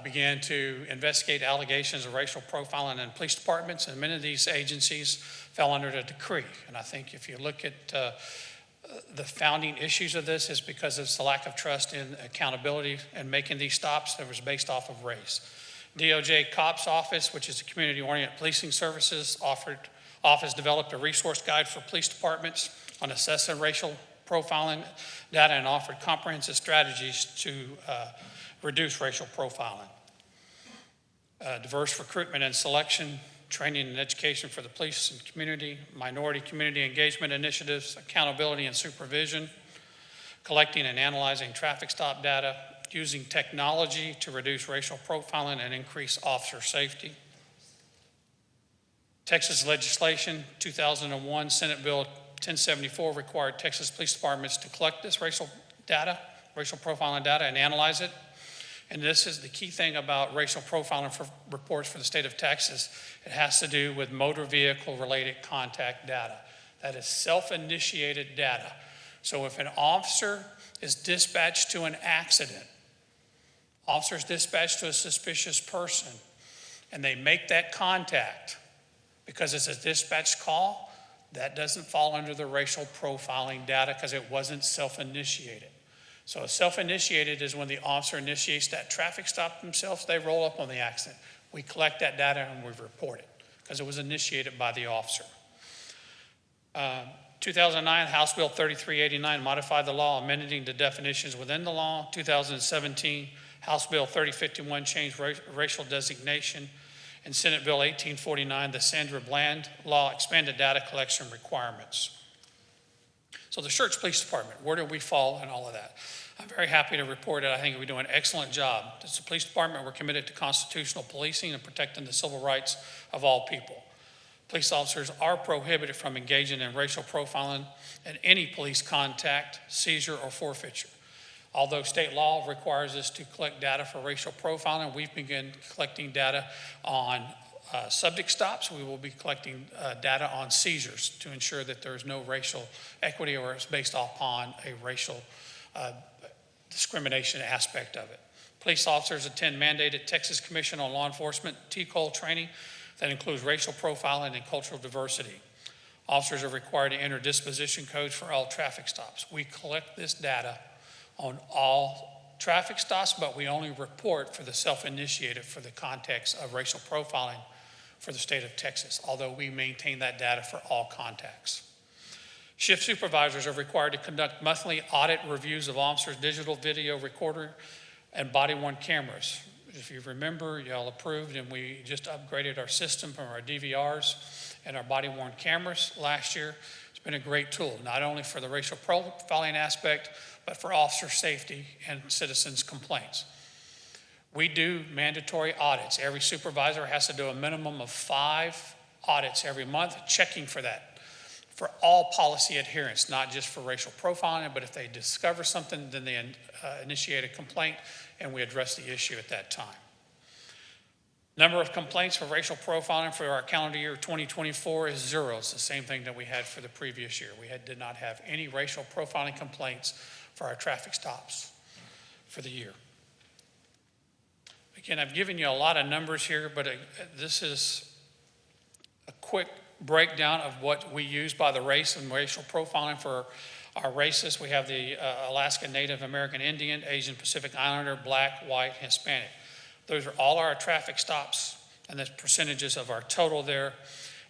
Speaker 17: began to investigate allegations of racial profiling in police departments, and many of these agencies fell under the decree. And I think if you look at the founding issues of this, is because it's the lack of trust in accountability and making these stops that was based off of race. DOJ COPS Office, which is the Community-Oriented Policing Services office, developed a resource guide for police departments on assessing racial profiling data and offered comprehensive strategies to reduce racial profiling. Diverse recruitment and selection, training and education for the police and community, minority community engagement initiatives, accountability and supervision, collecting and analyzing traffic stop data, using technology to reduce racial profiling and increase officer safety. Texas legislation, 2001, Senate Bill 1074 required Texas police departments to collect this racial profiling data and analyze it. And this is the key thing about racial profiling for reports for the state of Texas. It has to do with motor vehicle related contact data. That is self-initiated data. So if an officer is dispatched to an accident, officers dispatched to a suspicious person, and they make that contact because it's a dispatch call, that doesn't fall under the racial profiling data because it wasn't self-initiated. So self-initiated is when the officer initiates that traffic stop themselves, they roll up on the accident. We collect that data and we report it because it was initiated by the officer. 2009, House Bill 3389 modified the law, amending the definitions within the law. 2017, House Bill 3051 changed racial designation. And Senate Bill 1849, the Sandra Bland law, expanded data collection requirements. So the Schertz Police Department, where do we fall in all of that? I'm very happy to report that I think we do an excellent job. As a police department, we're committed to constitutional policing and protecting the civil rights of all people. Police officers are prohibited from engaging in racial profiling in any police contact, seizure, or forfeiture. Although state law requires us to collect data for racial profiling, we've begun collecting data on subject stops. We will be collecting data on seizures to ensure that there's no racial equity or it's based upon a racial discrimination aspect of it. Police officers attend mandated Texas Commission on Law Enforcement TCOL training that includes racial profiling and cultural diversity. Officers are required to enter disposition codes for all traffic stops. We collect this data on all traffic stops, but we only report for the self-initiated for the context of racial profiling for the state of Texas, although we maintain that data for all contacts. Shift supervisors are required to conduct monthly audit reviews of officers' digital video recorder and body-worn cameras. If you remember, y'all approved and we just upgraded our system from our DVRs and our body-worn cameras last year. It's been a great tool, not only for the racial profiling aspect, but for officer safety and citizens' complaints. We do mandatory audits. Every supervisor has to do a minimum of 5 audits every month, checking for that, for all policy adherence, not just for racial profiling, but if they discover something, then they initiate a complaint and we address the issue at that time. Number of complaints for racial profiling for our calendar year 2024 is 0. It's the same thing that we had for the previous year. We did not have any racial profiling complaints for our traffic stops for the year. Again, I've given you a lot of numbers here, but this is a quick breakdown of what we use by the race and racial profiling for our races. We have the Alaska Native American Indian, Asian Pacific Islander, Black, White, Hispanic. Those are all our traffic stops and the percentages of our total there.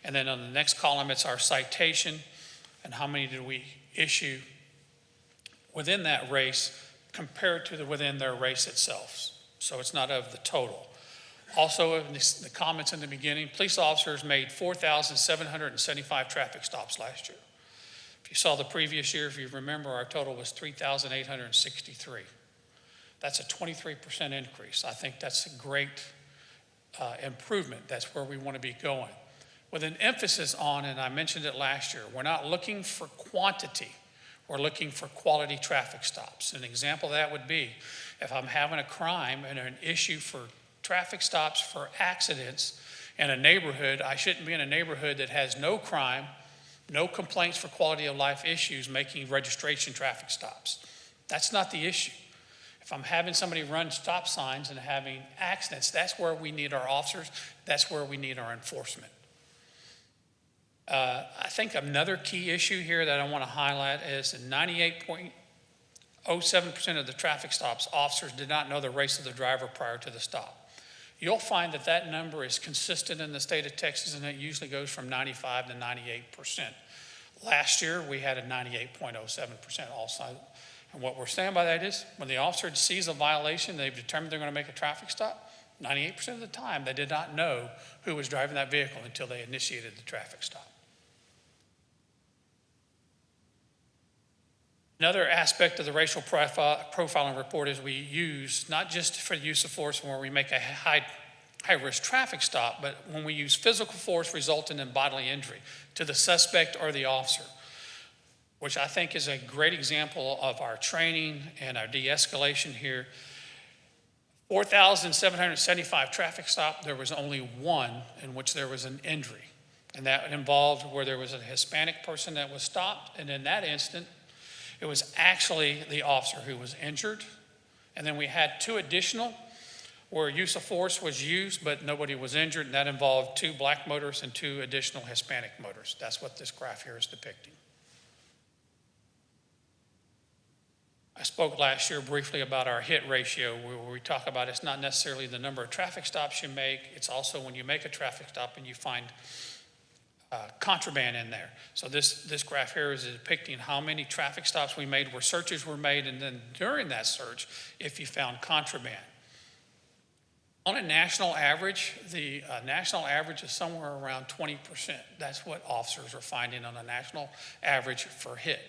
Speaker 17: And then on the next column, it's our citation and how many did we issue within that race compared to within their race itself. So it's not of the total. Also, in the comments in the beginning, police officers made 4,775 traffic stops last year. If you saw the previous year, if you remember, our total was 3,863. That's a 23% increase. I think that's a great improvement. That's where we want to be going. With an emphasis on, and I mentioned it last year, we're not looking for quantity. We're looking for quality traffic stops. An example of that would be if I'm having a crime and an issue for traffic stops for accidents in a neighborhood, I shouldn't be in a neighborhood that has no crime, no complaints for quality of life issues making registration traffic stops. That's not the issue. If I'm having somebody run stop signs and having accidents, that's where we need our officers. That's where we need our enforcement. I think another key issue here that I want to highlight is 98.07% of the traffic stops, officers did not know the race of the driver prior to the stop. You'll find that that number is consistent in the state of Texas, and it usually goes from 95 to 98%. Last year, we had a 98.07% also. And what we're saying by that is when the officer sees a violation, they've determined they're going to make a traffic stop, 98% of the time, they did not know who was driving that vehicle until they initiated the traffic stop. Another aspect of the racial profiling report is we use, not just for the use of force where we make a high-risk traffic stop, but when we use physical force resulting in bodily injury to the suspect or the officer, which I think is a great example of our training and our de-escalation here. 4,775 traffic stop, there was only one in which there was an injury. And that involved where there was a Hispanic person that was stopped. And in that instant, it was actually the officer who was injured. And then we had 2 additional where use of force was used, but nobody was injured. And that involved 2 black motorists and 2 additional Hispanic motorists. That's what this graph here is depicting. I spoke last year briefly about our hit ratio, where we talk about it's not necessarily the number of traffic stops you make, it's also when you make a traffic stop and you find contraband in there. So this graph here is depicting how many traffic stops we made, where searches were made, and then during that search, if you found contraband. On a national average, the national average is somewhere around 20%. That's what officers are finding on a national average for hit.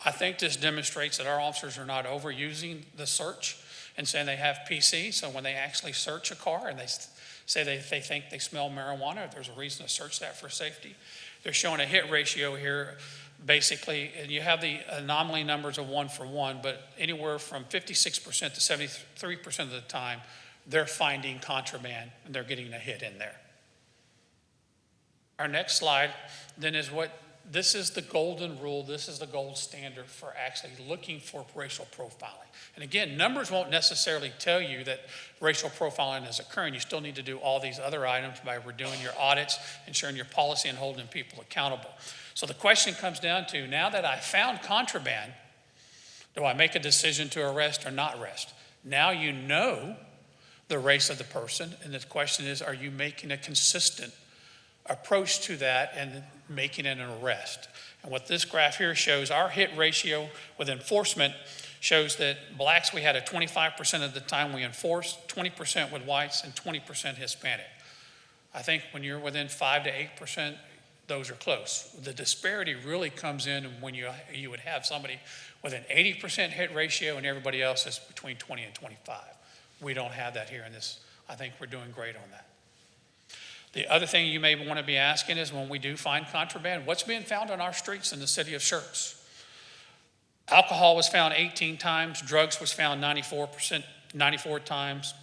Speaker 17: I think this demonstrates that our officers are not overusing the search and saying they have PC. So when they actually search a car and they say they think they smell marijuana, there's a reason to search that for safety. They're showing a hit ratio here, basically, and you have the anomaly numbers of 1 for 1, but anywhere from 56% to 73% of the time, they're finding contraband and they're getting a hit in there. Our next slide then is this is the golden rule, this is the gold standard for actually looking for racial profiling. And again, numbers won't necessarily tell you that racial profiling is occurring. You still need to do all these other items by redoing your audits, ensuring your policy, and holding people accountable. So the question comes down to, now that I found contraband, do I make a decision to arrest or not arrest? Now you know the race of the person, and the question is, are you making a consistent approach to that and making it an arrest? And what this graph here shows, our hit ratio with enforcement shows that blacks, we had a 25% of the time we enforced, 20% with whites, and 20% Hispanic. I think when you're within 5 to 8%, those are close. The disparity really comes in when you would have somebody with an 80% hit ratio and everybody else is between 20 and 25. We don't have that here in this. I think we're doing great on that. The other thing you may want to be asking is, when we do find contraband, what's being found on our streets in the city of Schertz? Alcohol was found 18 times, drugs was found 94 times,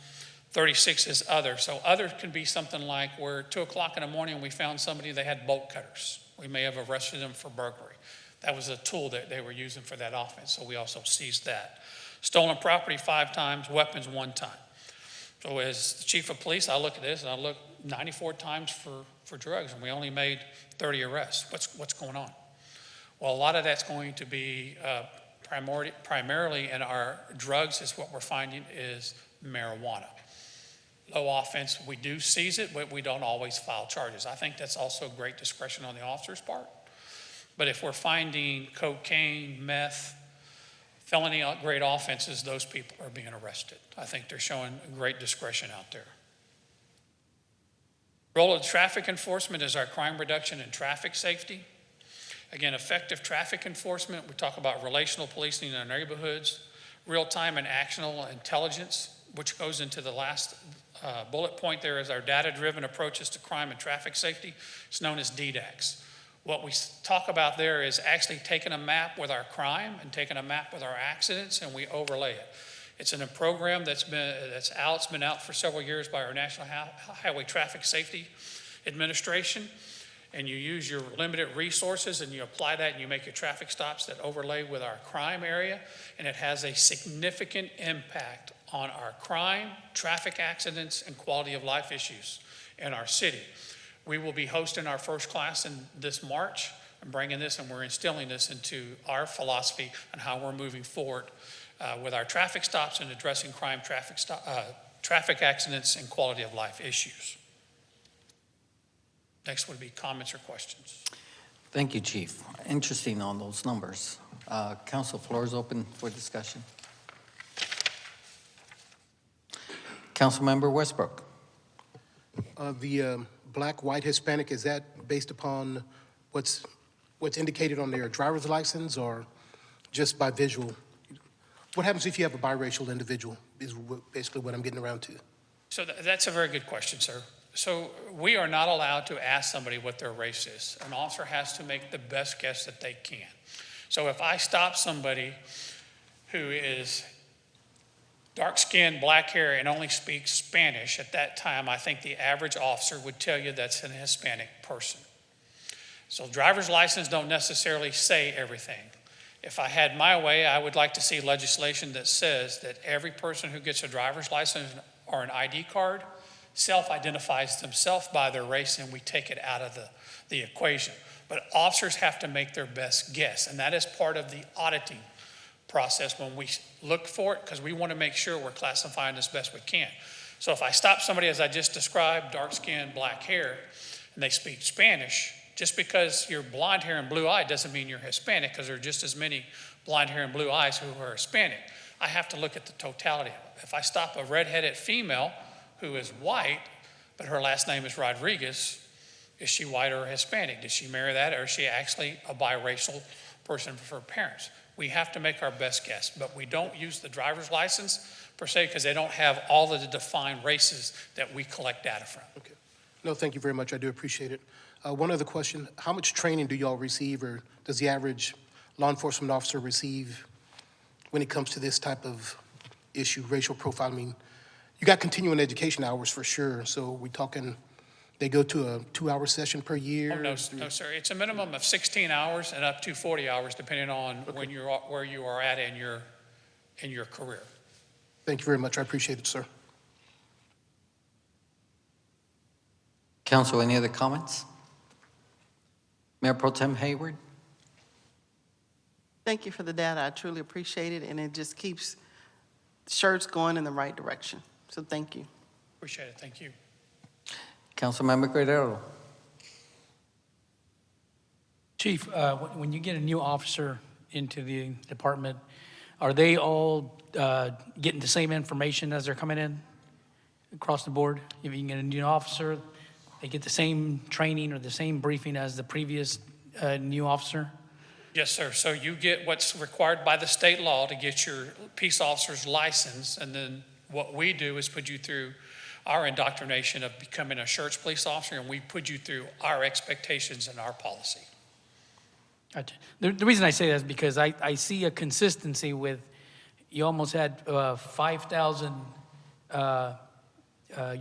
Speaker 17: 36 is other. So other can be something like where 2 o'clock in the morning we found somebody, they had bolt cutters. We may have arrested them for burglary. That was a tool that they were using for that offense, so we also seized that. Stolen property 5 times, weapons 1 time. So as the chief of police, I look at this and I look 94 times for drugs, and we only made 30 arrests. What's going on? Well, a lot of that's going to be primarily in our drugs, is what we're finding is marijuana. Low offense, we do seize it, but we don't always file charges. I think that's also great discretion on the officer's part. But if we're finding cocaine, meth, felony grade offenses, those people are being arrested. I think they're showing great discretion out there. Role of traffic enforcement is our crime reduction and traffic safety. Again, effective traffic enforcement, we talk about relational policing in our neighborhoods, real-time and actionable intelligence, which goes into the last bullet point there, is our data-driven approaches to crime and traffic safety. It's known as DDAX. What we talk about there is actually taking a map with our crime and taking a map with our accidents, and we overlay it. It's in a program that's out. It's been out for several years by our National Highway Traffic Safety Administration. And you use your limited resources and you apply that and you make your traffic stops that overlay with our crime area. And it has a significant impact on our crime, traffic accidents, and quality of life issues in our city. We will be hosting our first class in this March and bringing this, and we're instilling this into our philosophy and how we're moving forward with our traffic stops and addressing crime, traffic accidents, and quality of life issues. Next would be comments or questions.
Speaker 1: Thank you, Chief. Interesting on those numbers. Council, floor is open for discussion. Councilmember Westbrook.
Speaker 5: The black, white, Hispanic, is that based upon what's indicated on their driver's license or just by visual? What happens if you have a biracial individual is basically what I'm getting around to.
Speaker 17: So that's a very good question, sir. So we are not allowed to ask somebody what their race is. An officer has to make the best guess that they can. So if I stop somebody who is dark skin, black hair, and only speaks Spanish, at that time, I think the average officer would tell you that's an Hispanic person. So driver's license don't necessarily say everything. If I had my way, I would like to see legislation that says that every person who gets a driver's license or an ID card self-identifies themselves by their race, and we take it out of the equation. But officers have to make their best guess, and that is part of the auditing process when we look for it, because we want to make sure we're classifying as best we can. So if I stop somebody, as I just described, dark skin, black hair, and they speak Spanish, just because you're blonde hair and blue eye doesn't mean you're Hispanic, because there are just as many blonde hair and blue eyes who are Hispanic. I have to look at the totality of it. If I stop a redheaded female who is white, but her last name is Rodriguez, is she white or Hispanic? Did she marry that, or is she actually a biracial person for her parents? We have to make our best guess, but we don't use the driver's license per se because they don't have all of the defined races that we collect data from.
Speaker 5: Okay. No, thank you very much. I do appreciate it. One other question. How much training do y'all receive, or does the average law enforcement officer receive when it comes to this type of issue, racial profiling? I mean, you got continuing education hours for sure, so we talking they go to a 2-hour session per year?
Speaker 17: Oh, no, sir. It's a minimum of 16 hours and up to 40 hours, depending on when you're, where you are at in your career.
Speaker 5: Thank you very much. I appreciate it, sir.
Speaker 1: Council, any other comments? Mayor Pro Tem Hayward?
Speaker 8: Thank you for the data. I truly appreciate it, and it just keeps Schertz going in the right direction. So thank you.
Speaker 17: Appreciate it. Thank you.
Speaker 1: Councilmember Guerrero?
Speaker 16: Chief, when you get a new officer into the department, are they all getting the same information as they're coming in across the board? If you can get a new officer, they get the same training or the same briefing as the previous new officer?
Speaker 17: Yes, sir. So you get what's required by the state law to get your peace officer's license, and then what we do is put you through our indoctrination of becoming a Schertz police officer, and we put you through our expectations and our policy.
Speaker 16: Gotcha. The reason I say that is because I see a consistency with, you almost had 5,000,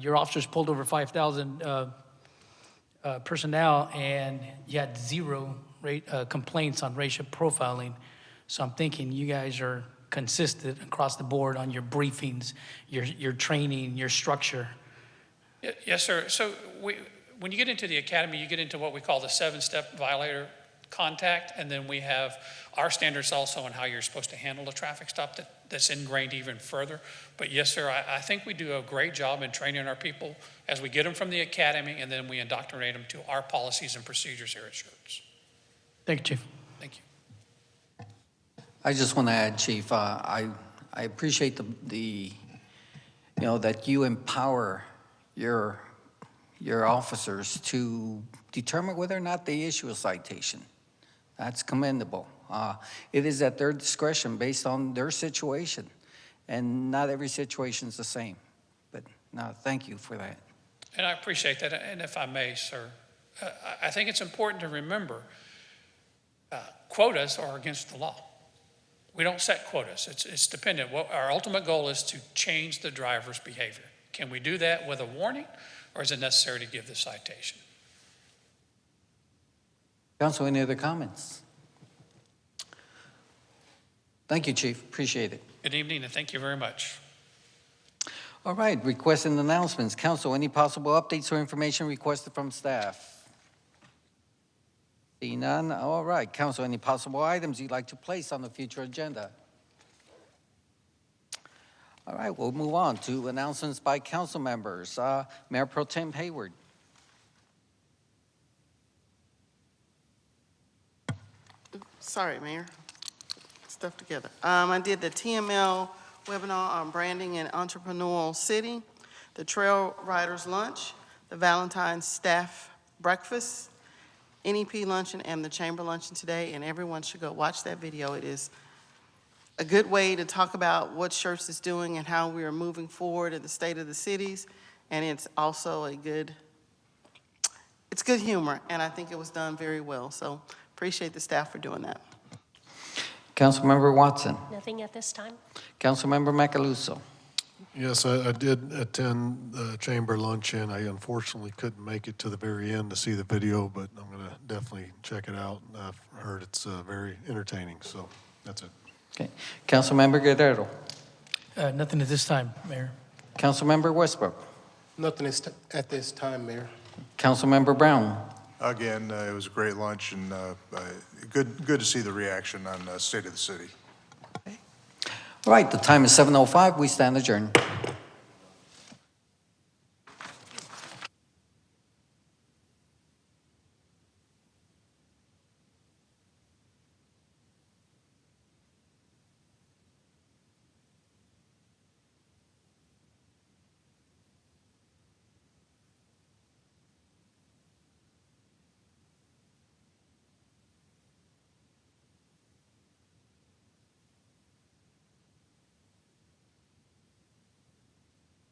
Speaker 16: your officers pulled over 5,000 personnel, and you had 0 complaints on racial profiling. So I'm thinking you guys are consistent across the board on your briefings, your training, your structure.
Speaker 17: Yes, sir. So when you get into the academy, you get into what we call the 7-step violator contact, and then we have our standards also on how you're supposed to handle a traffic stop that's ingrained even further. But yes, sir, I think we do a great job in training our people as we get them from the academy, and then we indoctrinate them to our policies and procedures here at Schertz.
Speaker 16: Thank you, Chief.
Speaker 17: Thank you.
Speaker 1: I just want to add, Chief, I appreciate the that you empower your officers to determine whether or not they issue a citation. That's commendable. It is at their discretion based on their situation, and not every situation is the same. But no, thank you for that.
Speaker 17: And I appreciate that. And if I may, sir, I think it's important to remember quotas are against the law. We don't set quotas. It's dependent. Our ultimate goal is to change the driver's behavior. Can we do that with a warning, or is it necessary to give the citation?
Speaker 1: Council, any other comments? Thank you, Chief. Appreciate it.
Speaker 17: Good evening, and thank you very much.
Speaker 1: All right, requests and announcements. Council, any possible updates or information requested from staff? See none. All right, Council, any possible items you'd like to place on the future agenda? All right, we'll move on to announcements by council members. Mayor Pro Tem Hayward.
Speaker 8: Sorry, Mayor. Stuff together. I did the TML webinar on branding and entrepreneurial city, the Trail Riders Lunch, the Valentine's Staff Breakfast, NEP Luncheon, and the Chamber Luncheon today, and everyone should go watch that video. It is a good way to talk about what Schertz is doing and how we are moving forward in the state of the cities, and it's also it's good humor, and I think it was done very well, so appreciate the staff for doing that.
Speaker 1: Councilmember Watson.
Speaker 15: Nothing at this time.
Speaker 1: Councilmember Macaluso.
Speaker 2: Yes, I did attend the chamber luncheon. I unfortunately couldn't make it to the very end to see the video, but I'm going to definitely check it out. I've heard it's very entertaining, so that's it.
Speaker 1: Okay. Councilmember Guerrero.
Speaker 16: Nothing at this time, Mayor.
Speaker 1: Councilmember Westbrook.
Speaker 5: Nothing at this time, Mayor.
Speaker 1: Councilmember Brown.
Speaker 14: Again, it was a great lunch and good to see the reaction on State of the City.
Speaker 1: All right, the time is 7:05. We stand adjourned.